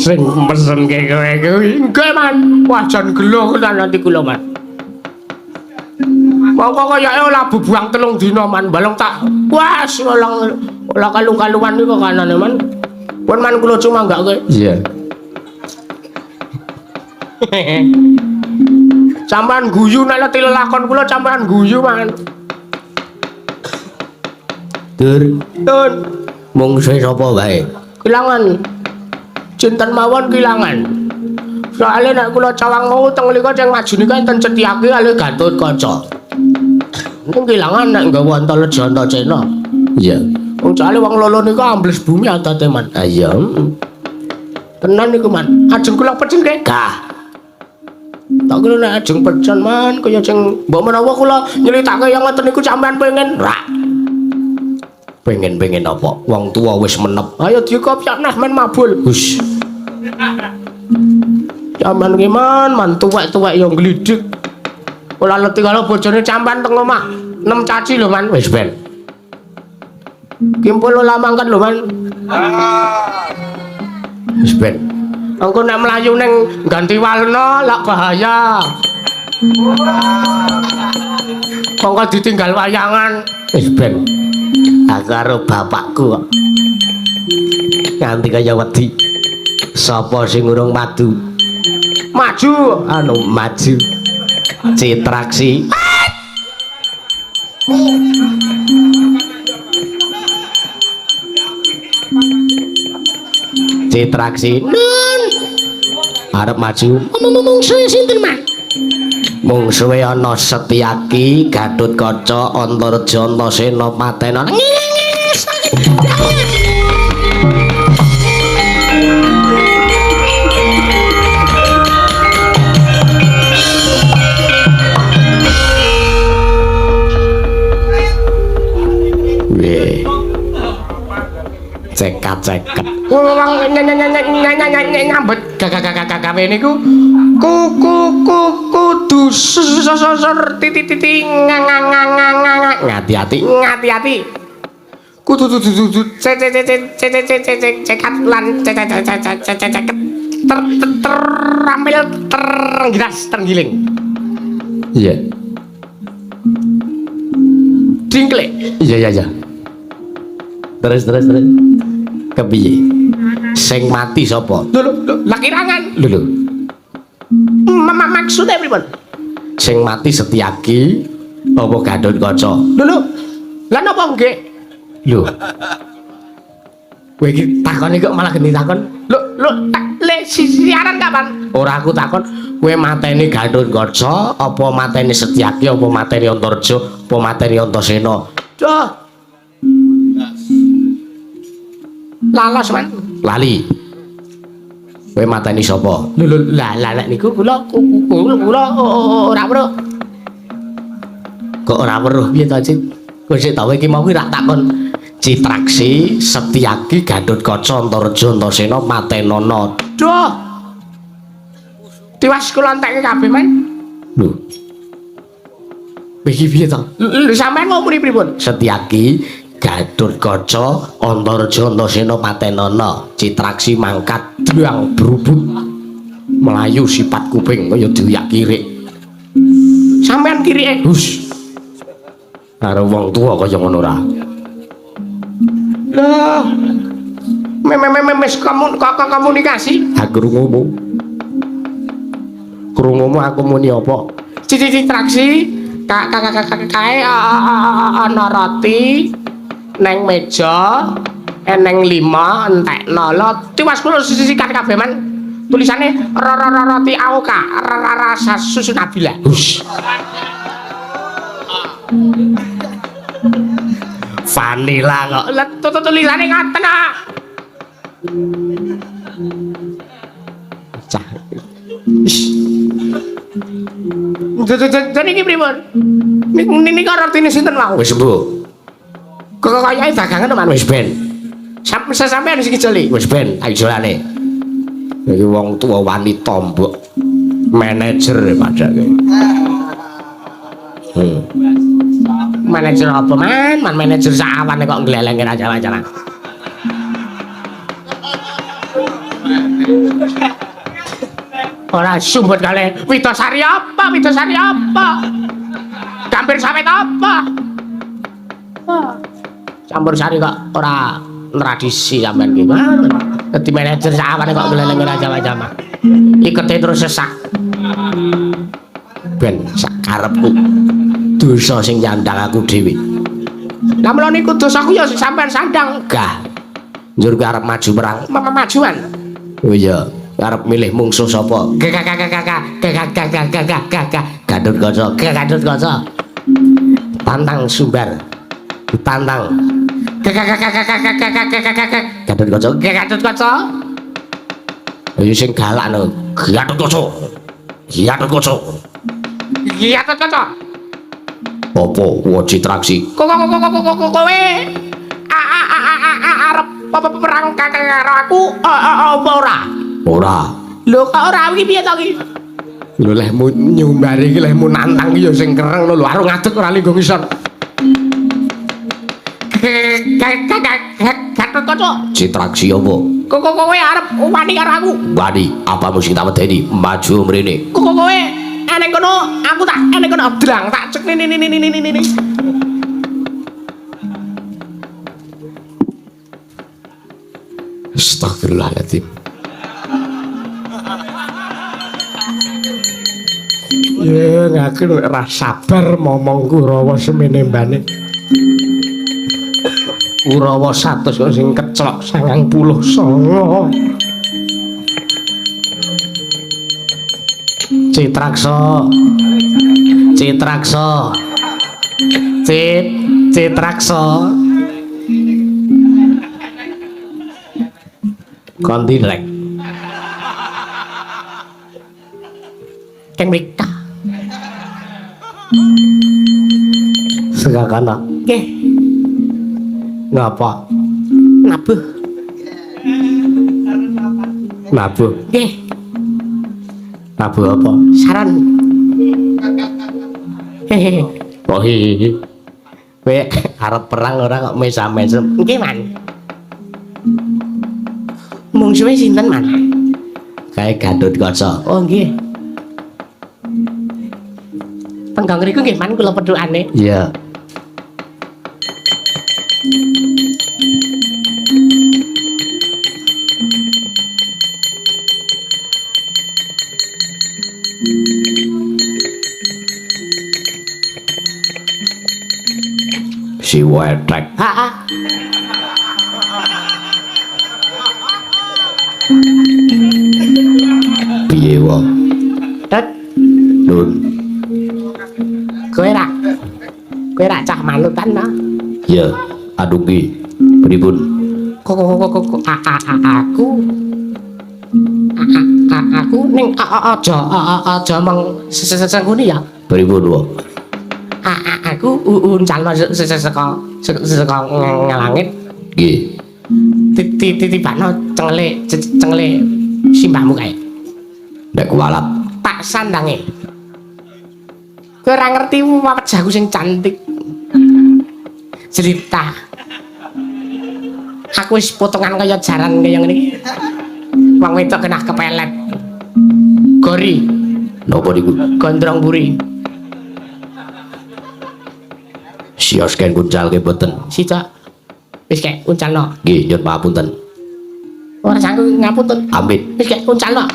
Sing pesen ke kowe kuwi nggih man wajan gelo tenan nanti kula man mongko kaya ora bubuang 3 dina man balong tak was olah kalung-kalungan niku kanane man pun man kula cuma enggak kowe iya sampean guyu nek leti lelakon kula sampean guyu man Tur mung sapa wae kelangan cinten mawon kilangan. Soale nek kula cawang mau teng mriko sing maju nika enten Setyaki kali Gatot Kaca. Ning kilangan nek nggawa Antareja Antaséna. Iya. Wong soale wong lolo nika ambles bumi atate man. Ah iya. Tenan niku man. Ajeng kula pecenke. Gah. Tak kira nek ajeng pecon man kaya sing mbok menawa kula nyritake yang ngoten niku sampean pengen ra. Pengen apa? Wong tua wis menep. Ayo dikopyak nah men mabul. Hus. Sampean ki man tuwek-tuwek yo ngglidik. Ora leti karo bojone sampean teng omah. 6 caci lho man wis ben. Kimpul lo lamangkan lho man. Wis ben. Engko nek mlayu ning ganti walna lak bahaya. Monggo ditinggal wayangan. Wis ben. Karo bapakku kok. Nganti kaya wedi. Sapa sing urung madu? Maju, maju. Citraksi. Citraksi. Nun. Arep maju. Mungsuhe sinten, Mas? Mungsuhe ana Setyaki, Gatotkaca, Antareja, Antasena, Matena. Cekat-cekat. Wong nyambet gawe niku kudu titik ngati-ati. Kudu cekat lan terampil tergiling. Iya. Dingklek. Iya. Terus. Kepiye? Sing mati sapa? Lho, lakirangan. Lho. Maksudnya pripun? Sing mati Setyaki apa Gatotkaca? Lho. Lah napa nggih? Lho. Kowe iki takon kok malah geni takon. Lho, le siaran kapan? Ora aku takon, kowe mateni Gatotkaca apa mateni Setyaki apa mateni Antareja apa mateni Antasena? Duh. Lalos man. Lali. Kowe mateni sapa? Lho lah niku kula ora weruh. Kok ora weruh piye to, Cit? Kowe sik ta iki mau ora takon. Citraksi, Setyaki, Gatotkaca, Antareja, Antasena, Matenana. Duh. Tiwas kula entekke kabeh man. Lho. Iki piye to? Lho sampean mau muni pripun? Setyaki, Gatotkaca, Antareja, Antasena, Matenana, Citraksi mangkat drang brubut. Melayu sipat kuping kaya diuyak kirik. Sampean kirike, hus. Karo wong tuwa kaya ngono ra. Lah. Mes komunikasi. Ha krungumu. Krungumu aku muni apa? Citraksi, kae ana roti. Neng meja eneng 5 entekno lho tiwas kula sisikat kabeh man tulisane roti auka rasa susu Nabila. Vanila kok lha tulisane ngaten ah. Cah. Jadi iki pripun? Niki rotine sinten wae? Wis sembuh. Kok kayake dagangan teman wis ben. Sampeyan sing jeli wis ben ajolane. Iki wong tuwa wanita mbok manajer padake. Manajer apa man? Manajer sawane kok nglelenge ra jalan-jalan. Ora sumbut kale Widosari apa? Gampir sawet apa? Campur sari kok ora tradisi sampean gimana? Dadi manajer sawane kok ngleleng ora jama-jama. Ikete terus sesak. Ben sak karepku. Dosa sing nyandang aku dhewe. Lah mula niku dosaku ya sampean sandang. Gah. Njur ku arep maju perang. Majuan. Oh iya, arep milih mungsuh sapa? Gatotkaca. Tantang Sumbar. Tantang. Gatotkaca. Ayo sing galak lho. Gatotkaca. Kiat Kaca. Iya Kaca. Apa wa Citraksi? Kowe arep perang karo aku apa ora? Ora. Lho kok ora iki piye to iki? Lho lehmu nyumbari iki lehmu nantang iki ya sing kereng lho arung ngadeg ora linggo ngisor. Gatot Kaca. Citraksi apa? Kowe arep wani karo aku. Wani, apa mesti tak medeni maju mrene. Kowe eneng kono, aku tak eneng kono abdrang tak cek ini. Astagfirullahaladzim. Ya ngaku ora sabar momong Kurawa semene mbane. Kurawa 100 kok sing keclok 99. Citraksa. Citraksa. Kondirek. Keng Rika. Segakana. Nggih, Ngapa? nabuh. Nabuh. Nggih, Nabuh apa? saran. Hehehe. Oh hehehe. Kowe arep perang ora kok mesam-mesem. Nggih, Man. Mungsuhe sinten, Man? Kae Gatot Kaca. Oh, nggih. Tenggang riku nggih, Man, kula pedhukane. Iya. Si wetek. Heeh. Piye wae? Dek, Nun. kowe ra cah manutan to? Ya, aduh ki. Pripun? Aku ning aja meng sesengkuni ya. Pripun wae? Aku uncalno saka ngelangit Nggih. titibano cengle simbahmu kae. Nek kualat. Tak sandange. Kowe ora ngerti wajahku sing cantik. Cerita. Aku wis potongan kaya jaran kaya ngene iki. Wong wedok kena kepelet. Gori, Napa niku? gondrong buri. Sios ken kuncal ke boten. Sita. Wis kek uncalno. Nggih, nyuwun pamunten. Ora sanggup ngapunten. Amit. Wis kek uncalno.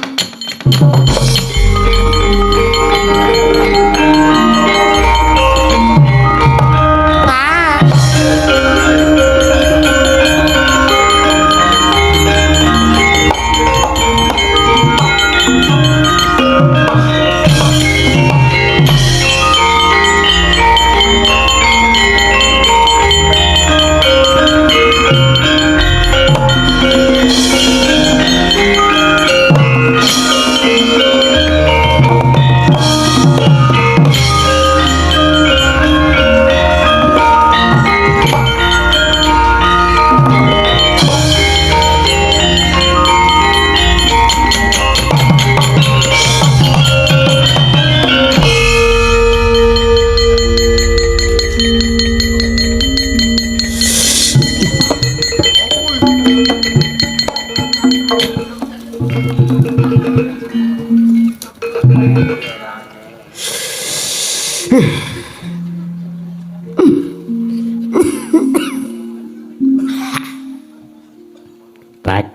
Rek.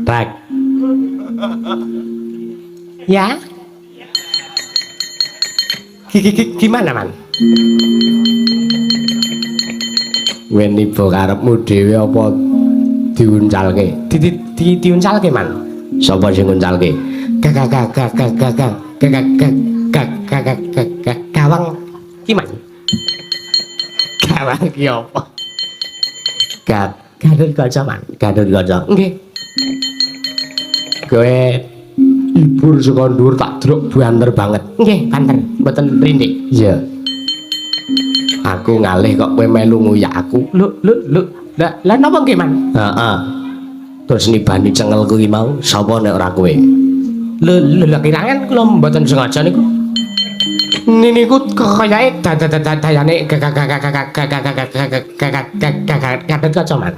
Rek. Ya. Gimana, Man? Weni bo karepmu dhewe apa diuncalke? Diuncalke, Man. Sapa sing nguncalke? Gawang gimana? Gawang ki apa? Gatot Kaca, Man. Gatot Kaca. Nggih. Kowe Ibur saka dhuwur tak delok banter banget. Nggih, banter. Mboten rindik. Iya. Aku ngalih kok kowe melu nguyak aku. Lho. Lah napa nggih, Man? Heeh. Terus nibani cengelku ki mau sapa nek ora kowe? Lho kirangan kula mboten sengaja niku. Niku kayake dayane Gatot Kaca, Man.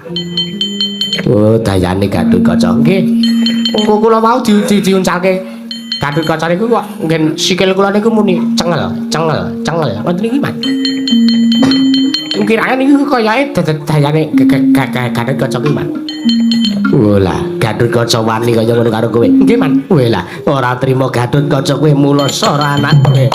Oh, dayane Gatot Kaca. Nggih. Kula mau diuncalke Gatot Kaca niku kok ngen sikil kula niku muni cengel. Wonten iki, Man. Kirangan niku kayake dayane Gatot Kaca ki, Man. Lah, Gatot Kaca wani kaya ngono karo kowe. Nggih, Man. Lah, ora trimo Gatot Kaca kowe mula sora anak kowe.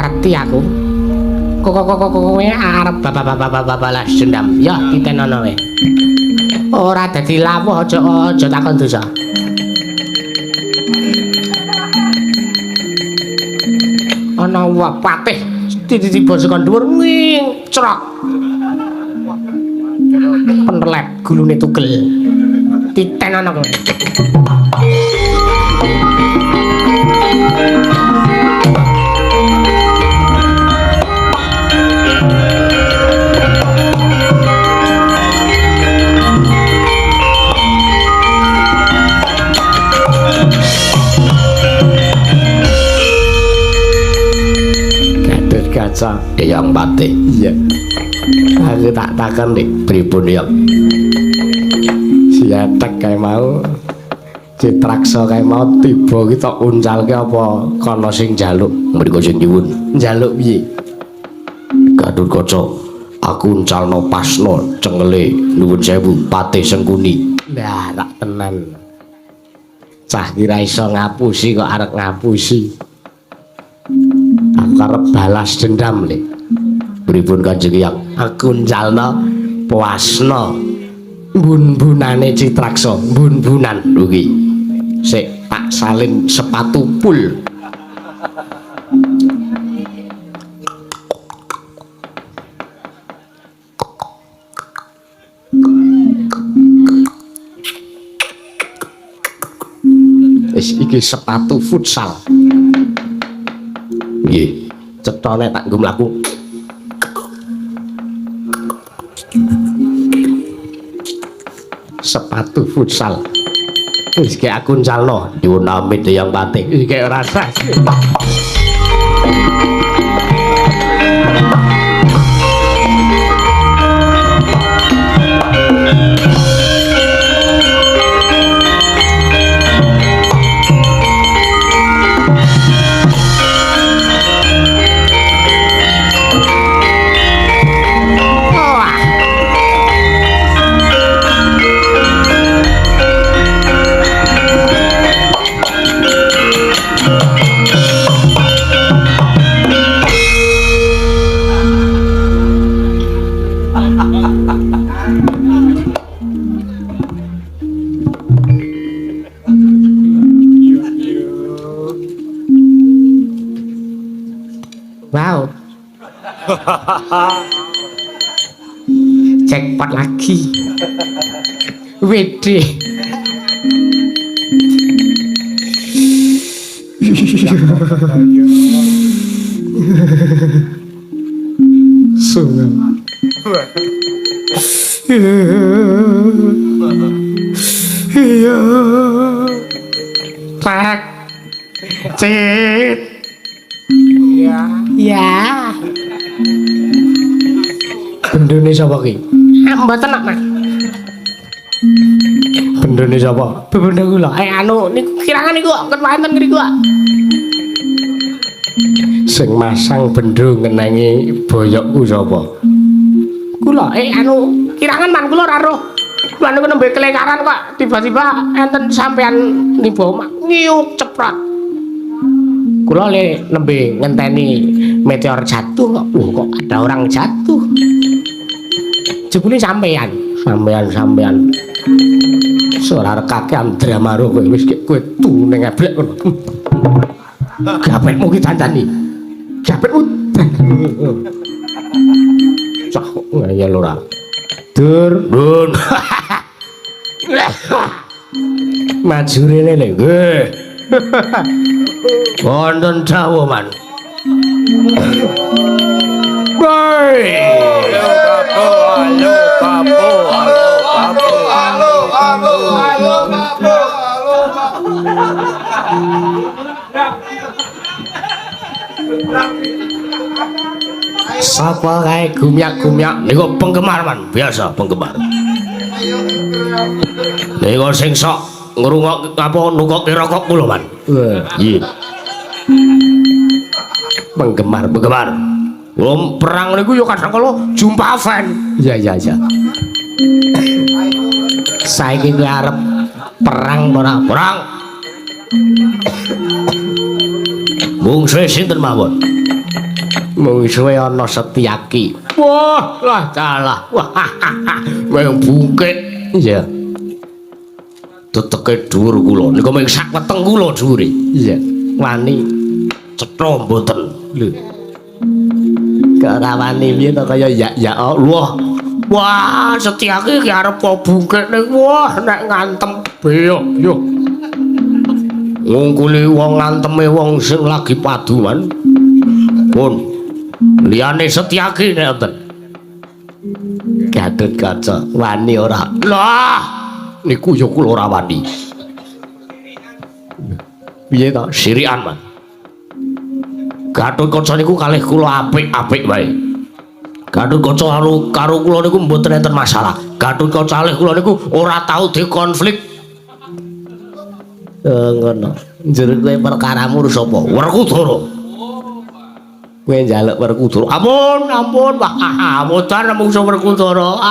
Ngerti aku. Kowe arep balas dendam. Ya, ditenono wae. Ora dadi lawuh aja takon dosa. Ana patih tiba saka dhuwur nging crok. Penelep gulune tugel. Ditenono kowe. Kaca Eyang Patih. Iya. Aku tak takon nek pripun ya. Siatek kae mau Citraksa kae mau tiba ki tok uncalke apa kana sing njaluk mriko sing nyuwun. Njaluk piye? Gatot Kaca, aku uncalno pasno cengele nuwun sewu Patih Sengkuni. Lah, tak tenan. Cah kira iso ngapusi kok arek ngapusi. Aku arep balas dendam le. Pripun Kanjeng Hyang? Aku njalno puasno bun-bunane Citraksa, bun-bunan lho ki. Sik tak salin sepatu pul. Wis iki sepatu futsal. Nggih, cethone tak nggo mlaku. Sepatu futsal. Wis ki aku ncalno nyuwun amit Eyang Patih. Wis ki ora sah. Wow. Jackpot lagi. Wede. Sungai. Iya. Pak. Cit. Ya. Bendone sapa ki? Mboten nak, Mas. Bendone sapa? Bebenda kula. Anu niku kirangan niku kok wonten ngriku kok. Sing masang bendho ngenengi boyokku sapa? Kula anu kirangan man kula ora roh. Kula niku nembe kelekaran kok tiba-tiba enten sampean niba ngiuk ceprot. Kula le nembe ngenteni meteor jatuh kok. Kok ada orang jatuh. Jebule sampean. Suara kakean dramaro kowe wis kowe tune ngeblek ngono. Gapetmu ki dandani. Japet udan. Cak ngayal ora. Dur, Dun. Maju rene lho. Nggih. Wonten dawuh man. Bae. Halo kapo. Sapa kae gumyak-gumyak niku penggemar man, biasa penggemar. Niku sing sok ngrungok apa nukokke rokok kula man. Nggih. Penggemar. Wong perang niku ya kadang kala jumpa fan. Iya. Saiki kuwi arep perang ora? Perang. Mungsuhe sinten mawon? Mungsuhe ana Setyaki. Wah, lah calah. Wah, mung bungkit. Iya. Teteke dhuwur kula. Niku mung sak weteng kula dhuwure. Iya. Wani cetha mboten. Lho. Kok wani piye to kaya ya Allah. Wah, Setyaki ki arep bungkit niku. Wah, nek ngantem beyok yo. Ngungkuli wong nganteme wong sing lagi paduan. Pun liyane Setyaki nek wonten. Gatotkaca wani ora. Lah, niku ya kula ora wani. Piye to? Sirikan, Man. Gatotkaca niku kalih kula apik-apik wae. Gatotkaca karo kula niku mboten enten masalah. Gatotkaca kalih kula niku ora tau dikonflik. Ngono. Njur kowe perkaramu sapa? Werkudara. Kowe njaluk Werkudara. Ampun, Pak. Modan mungsu Werkudara.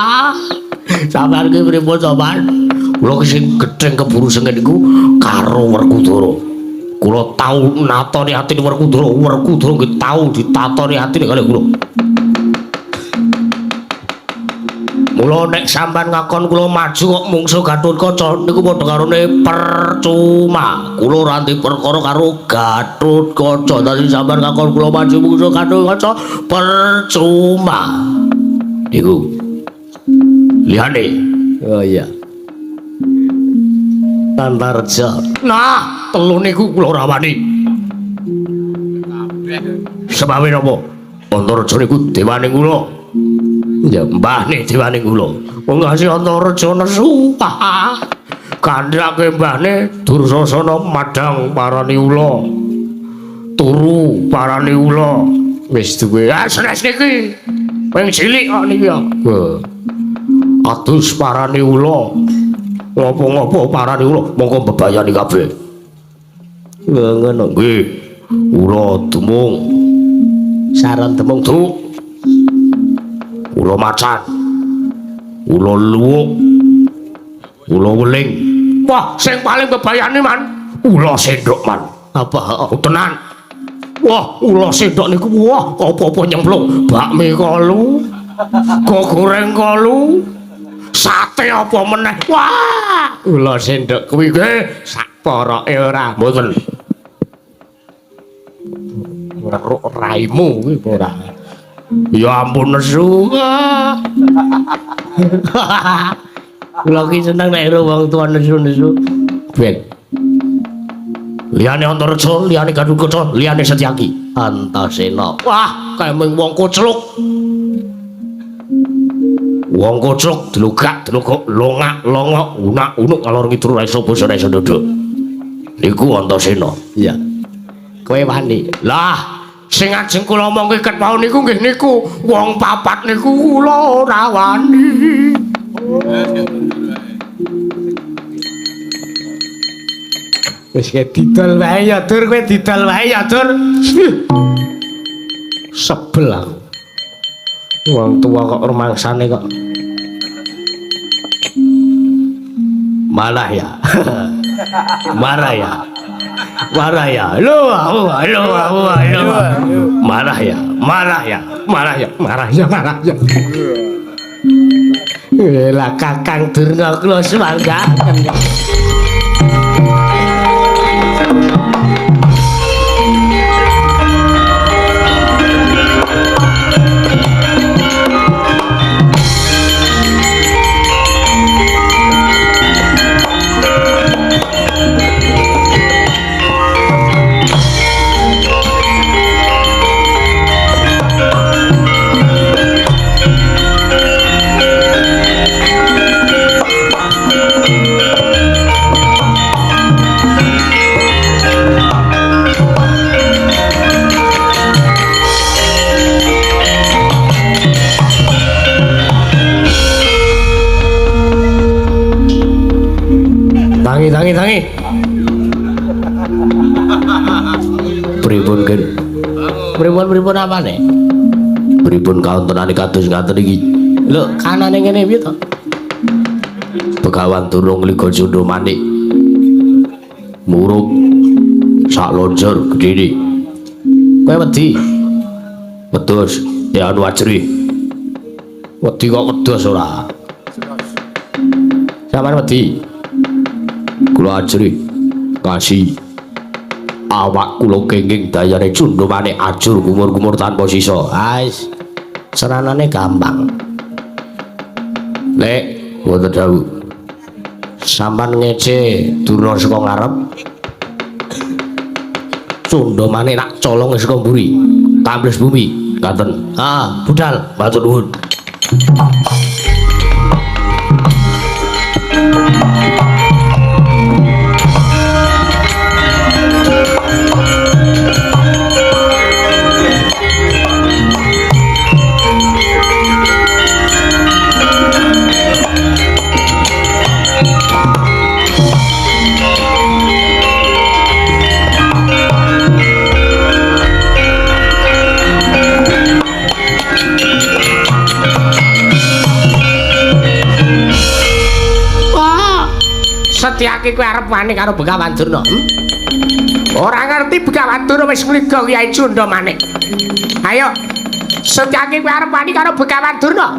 Sampeyan ki pripun sampean? Kula sing gedeng keburu sengit niku karo Werkudara. Kula tau natoni atine Werkudara. Werkudara nggih tau ditatoni atine kalih kula. Mula nek sampean ngakon kula maju kok mungsuh Gatotkaca niku padha karone percuma. Kula ora ndek perkara karo Gatotkaca. Dadi sampean ngakon kula maju mungsuh Gatotkaca percuma. Niku. Liyane. Oh iya. Tantarja. Nah, telu niku kula ora wani. Sebabe napa? Antarja niku dewaning kula. Ya mbahne dewaning kula. Wong asih Antarja nesu. Kandhake mbahne Dursasana madhang parani ula. Turu parani ula. Wis duwe asres niki. Wing cilik kok niki ya. Adus parani ula. Ngopo-ngopo parani ula mongko bebayani kabeh. Ngono nggih. Ula dumung. Saran demung Duk. Ula macan, ula luwuk, ula weling. Wah, sing paling bebayani man, ula sendok man. Apa? Tenan. Wah, ula sendok niku wah, apa-apa nyemplung. Bakmi kalu, goreng kalu, sate apa meneh. Wah, ula sendok kuwi nggih sak poroke ora mboten. Ngeruk raimu kuwi ora. Ya ampun nesu. Kula ki seneng nek wong tuwa nesu-nesu. Ben. Liyane Antarja, liyane Gatotkaca, liyane Setyaki, Antasena. Wah, kaya mung wong kocluk. Wong kocluk delugak, longak, unak-unuk alor ngidul ra iso basa ra iso ndodok. Niku Antasena. Iya. Kowe wani. Lah, sing ajeng kula omongke ket wau niku nggih niku wong papat niku kula ora wani. Wis didol wae ya Dur, kowe didol wae ya Dur. Sebel aku. Wong tua kok rumangsane kok. Marah ya. Marah ya. Marah ya. Halo. Marah ya. Lah Kakang Durna kula semanggaken. Tangi. Pripun Ken? Pripun apane? Pripun kaontonane kados ngaten iki? Lho, kanane ngene piye to? Begawan Durung Liga Sundha Manik. Murub sak lonjor gedene. Kowe wedi? Wedhus, ya anu ajri. Wedi kok wedhus ora? Sampeyan wedi? Kula ajri. Kasih. Awak kula kenging dayane Sundha Manik ajur gumur-gumur tanpa sisa. Ais. Seranane gampang. Lek wonten dawuh. Sampan ngece durna saka ngarep. Sundha Manik nak colong saka mburi. Tambles bumi. Ngaten. Ah, budal, matur nuwun. Setyaki kowe arep wani karo Begawan Durna. Ora ngerti Begawan Durna wis ngliga Kyai Sundha Manik. Ayo. Setyaki kowe arep wani karo Begawan Durna.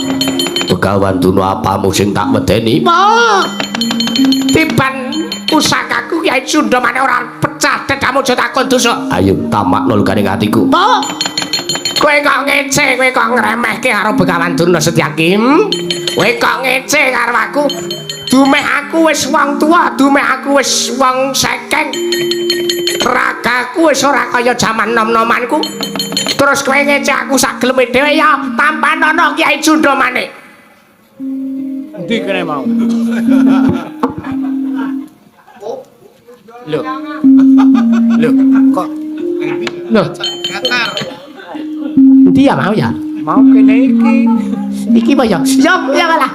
Begawan Durna apamu sing tak medeni? Tiban pusakaku Kyai Sundha Manik ora pecah dadamu aja takon dosa. Ayo tamakno garing atiku. Kowe kok ngece, kowe kok ngremehke karo Begawan Durna Setyaki. Kowe kok ngece karo aku. Dumeh aku wis wong tua, dumeh aku wis wong sekeng. Ragaku wis ora kaya jaman nom-nomanku. Terus kowe ngece aku sak geleme dhewe ya tampanono Kyai Sundha Manik. Endi kene mau? Lho. Kok lho. Endi ya mau ya? Mau kene iki. Iki apa ya? Ya kalah.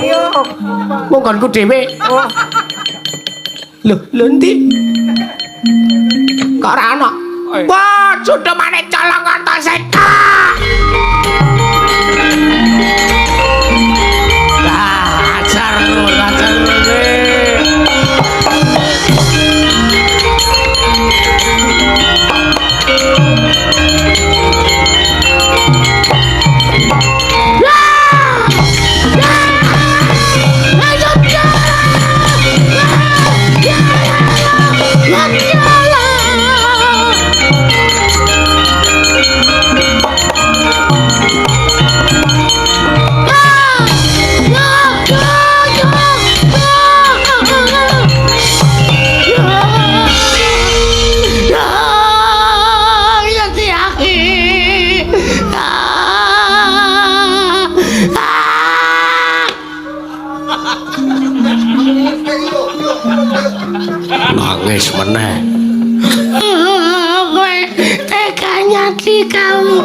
Iya. Monggonku dhewe. Lho endi? Kok ora ana? Wah, Sundha Manik colong Antasena. Ajar lu. Nangis meneh. Kowe tega nyati kamu.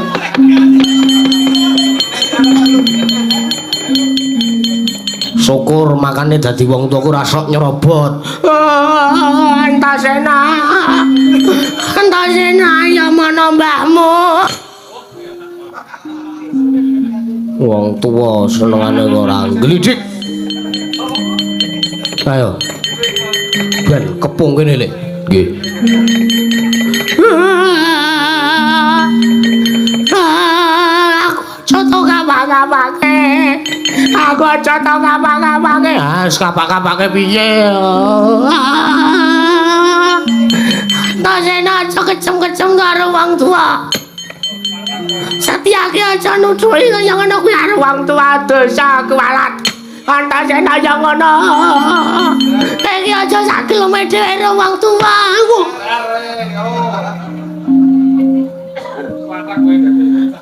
Syukur makane dadi wong tuaku ora sok nyerobot. Antasena ya mana mbahmu? Wong tua senengane ora nglidik. Ayo. Ben kepung kene lek. Nggih. Aku aja tau ngapa-ngapake. Wis kapak-kapake piye? Antasena aja kecem-kecem karo wong tua. Setyaki aja nuduhi kaya ngono kuwi karo wong tua dosa kualat. Antasena ya ngono. Iki aja sak kilometer karo wong tua.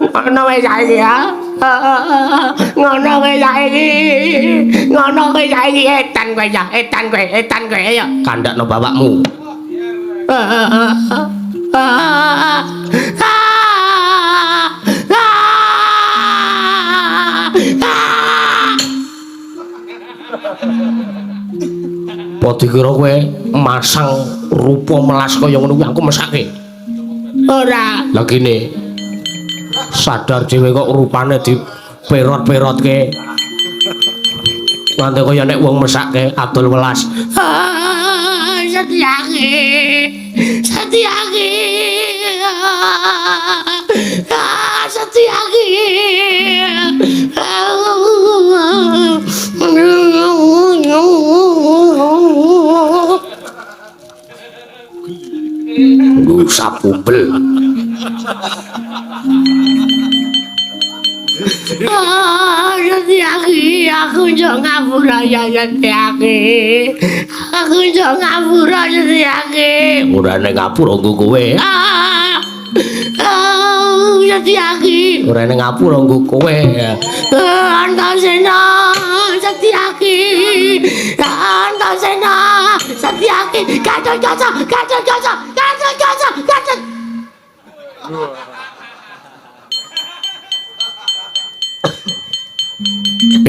Ngono wae saiki ya. Ngono wae saiki. Ngono wae saiki edan kowe ya, edan kowe ya. Kandakno bapakmu. Apa dikira kowe masang rupa melas kaya ngono kuwi aku mesake? Ora. Lah kene sadar dhewe kok rupane diperot-perotke. Nganti kaya nek wong mesake adol welas. Satyaki. Satyaki. Satyaki. Lu sapumbel. Satyaki, aku njo ngapura ya Satyaki. Aku njo ngapura Satyaki. Ora nek ngapura nggo kowe. Satyaki. Ora nek ngapura nggo kowe. Antasena Satyaki. Antasena Satyaki. Kaca.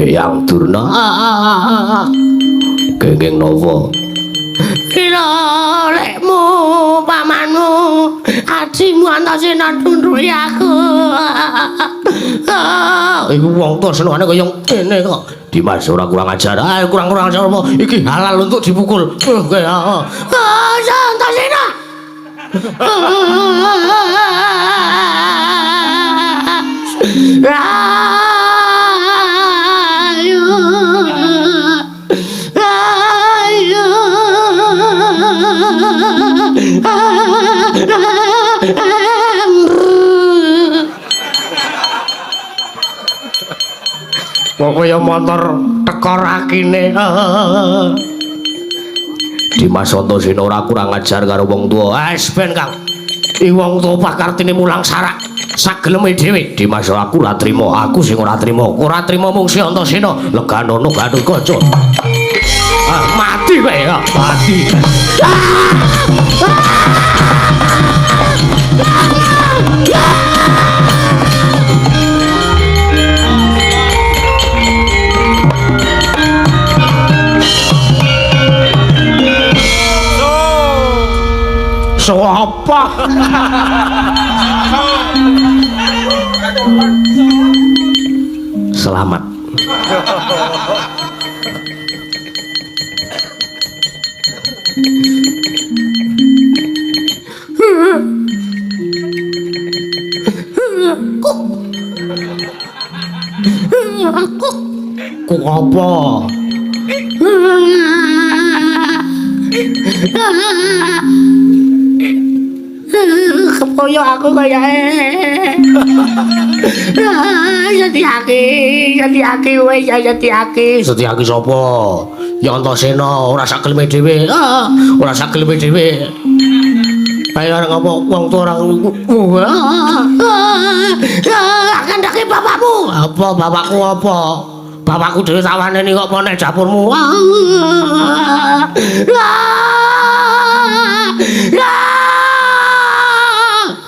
Eyang Durna. Gengeng napa? Kira lekmu pamanmu adimu Antasena tundhuki aku. Iku wong tuwa senengane kaya ngene kok. Dimas ora kurang ajar. Kurang ajar apa? Iki halal untuk dipukul. Antasena. Kok kaya motor teko rakine. Dimas Antasena ora kurang ajar karo wong tuwa. Wes ben Kang. I wong tuwa pakartine mulang sarak. Sageleme dhewe. Dimas aku ora trima, aku sing ora trima. Ora trima mung si Antasena. Leganono Gatotkaca. Mati kowe ya, mati. Apa? Selamat. Kok apa? Kepoyo aku kaya Satyaki wis Satyaki. Satyaki sapa? Ya Antasena ora sakeleme dhewe. Ora sakeleme dhewe. Kaya ngapa wong tuwa ora kandhake bapakmu. apa bapakku apa? Bapakku dhewe tawane kok apa nek dapurmu.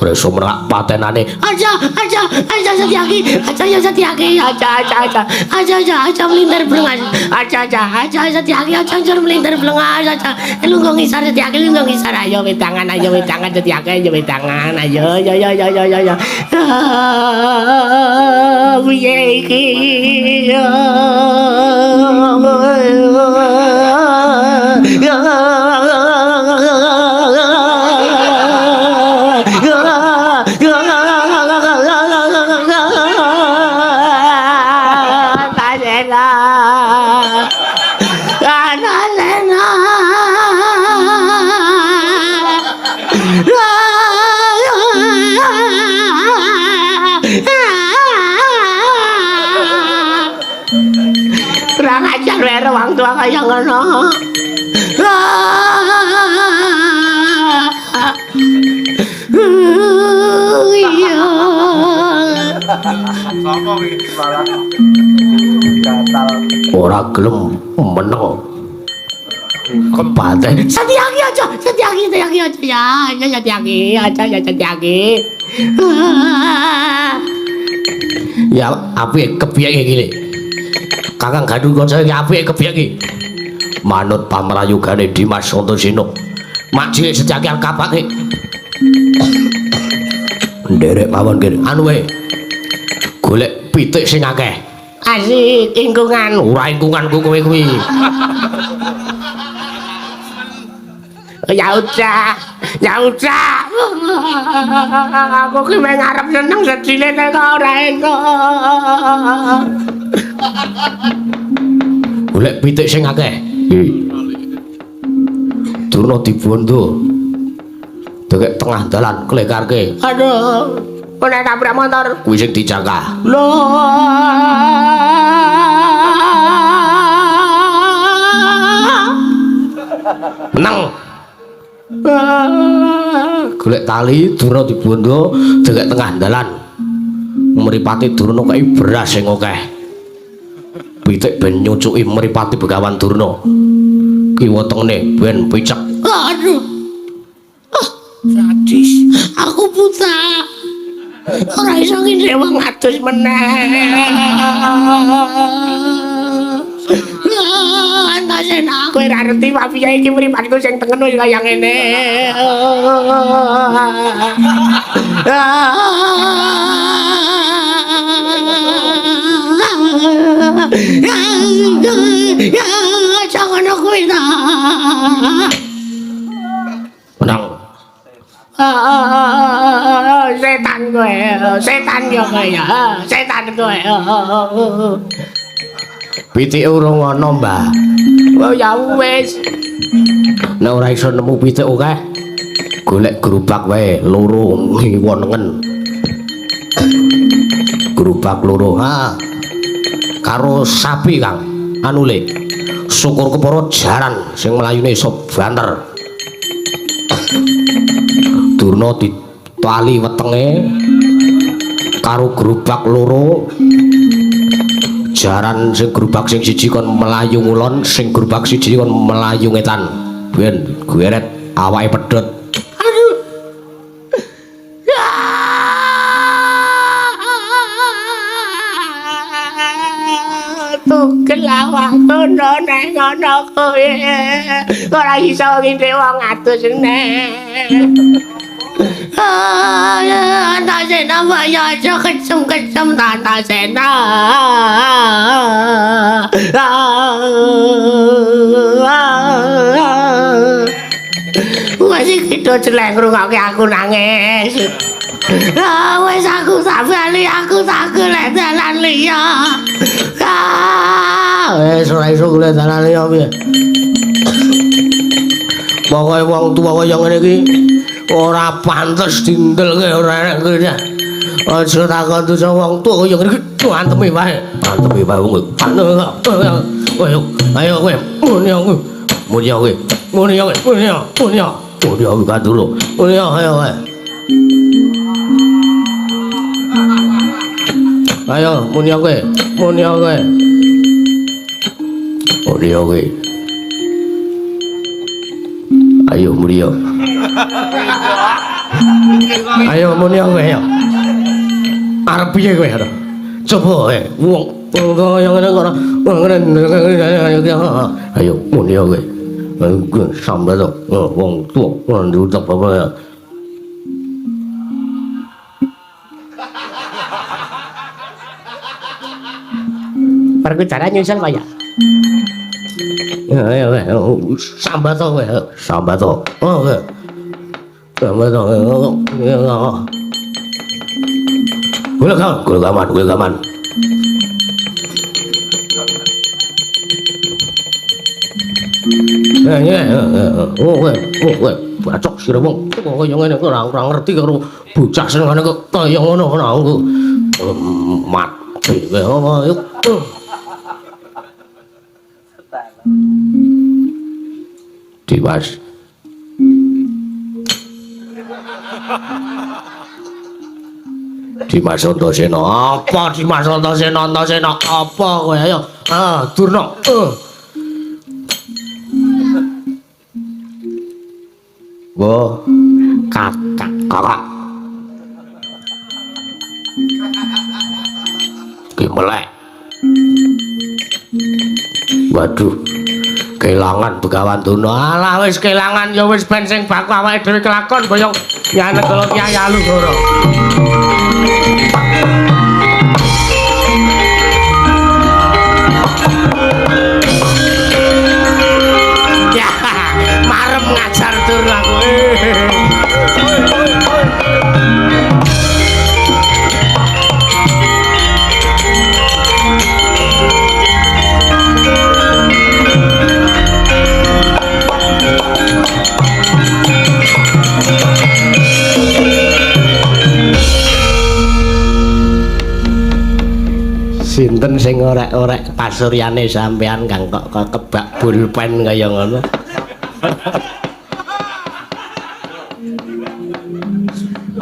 Preso merak patenane. Aja Satyaki. Aja melintir blengas. Aja Satyaki aja melintir blengas. Aja lungguh ngisar Satyaki lungguh ngisar. Ayo wetangan Satyaki ayo wetangan. Ayo. Piye iki? Kurang ajar wae wong tua kaya ngono. Iya. Ora gelem meneng. Kepaten. Satyaki aja ya Satyaki. Ya apike kebiyak iki. Kakang Gatotkaca iki apike kebiyak iki. manut pamrayogane Dimas Antasena maji sejagal kapake nderek mawon kene anu wae golek pitik sing akeh asik ingkungan ora ingkunganku kowe kuwi ya udah aku ki ngarep seneng sedile nek ora enak golek pitik sing akeh Durna dibondo dek tengah dalan klekarke aduh nek tabrak motor kuwi sing dijangka lho menang golek tali Durna dibondo dek tengah dalan mripate Durna kaya beras sing akeh pitik ben nyucuki mripate Begawan Durna kiwa tengene ben picek aduh sadis aku buta ora iso ngene wong adus meneh Antasena kowe ora ngerti wapiye iki mripatku sing tengen wis kaya ngene jangan aku itu menang setan yo kaya setan kowe pitike urung ana Mbah oh ya wis nek ora iso nemu pitik akeh golek gerobak wae loro ngiwonengen gerobak loro ha karo sapi Kang anu le syukur kepara jaran sing mlayune iso banter Durna ditali wetenge karo gerobak loro jaran sing gerobak sing siji kon melayu ngulon sing gerobak siji kon melayu ngetan ben gweret awake pedhot aduh tugel awak ngono nek ngono kowe ora iso ngene wong adus nek Antasena maya aja kecem-kecem Antasena masih gitu jelek ngrungokke aku nangis wis aku sabali aku tak golek dalan liya wis ora iso golek dalan liya piye pokoke wong tuwa kaya ngene iki ora pantes dindelke ora enak kene aja takon dosa wong tuwa kaya ngene iki anteme wae wong ayo kowe muni kowe kaduro ayo muni kowe ayo muni ayo muni kowe arep piye kowe coba wong kaya ngene kok ayo muni kowe sampe to wong tuwa ndut apa ya perku cara nyusul Pak ya sambat to kowe sambat to golek aman bacok sira wong kaya ngene kok ora ngerti karo bocah sing ngene kok kaya ngono aku mati kowe yuk Dimas Dimas Antasena apa Dimas Antasena apa kowe ayo Durna Wo kakak ki melek waduh kelangan Begawan Tuna. Alah wis kelangan ya wis ben sing bak awake dhewe kelakon boyong nyanek kala Kyai Alugoro. Ya, marem ngajar tur aku. Sinten sing orek-orek pasuryane sampean kang kok kebak pulpen kaya ngono.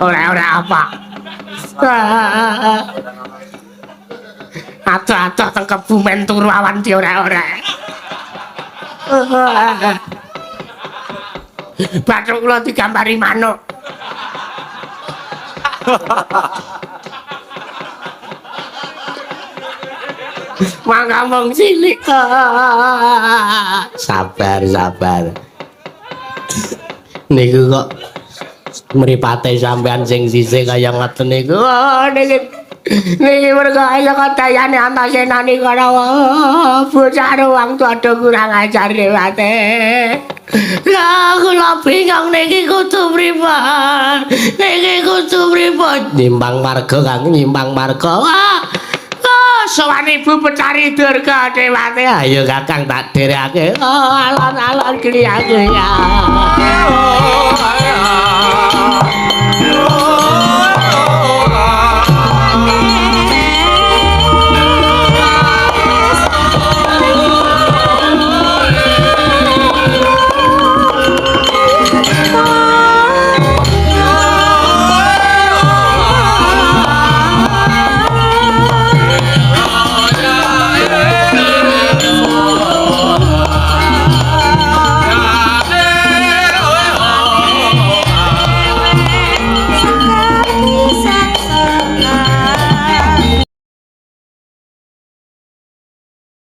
Ora apa. Atuh-atuh teng Kebumen turu awan di ora-ora. Bathuk kula digambari manuk. Mangga mung cilik. Sabar. Niku kok mripate sampean sing sisih kaya ngoten niku. Niki mergo ayo kadayane Antasena niku ora bocah wong tuwa kurang ajar dewate. Lah kula bingung niki kudu pripun. Nyimbang marga Kang, nyimbang marga. Sowan ibu Becari Durga Dewate. Ayo Kakang tak dherekake. Alon-alon kliyake ya.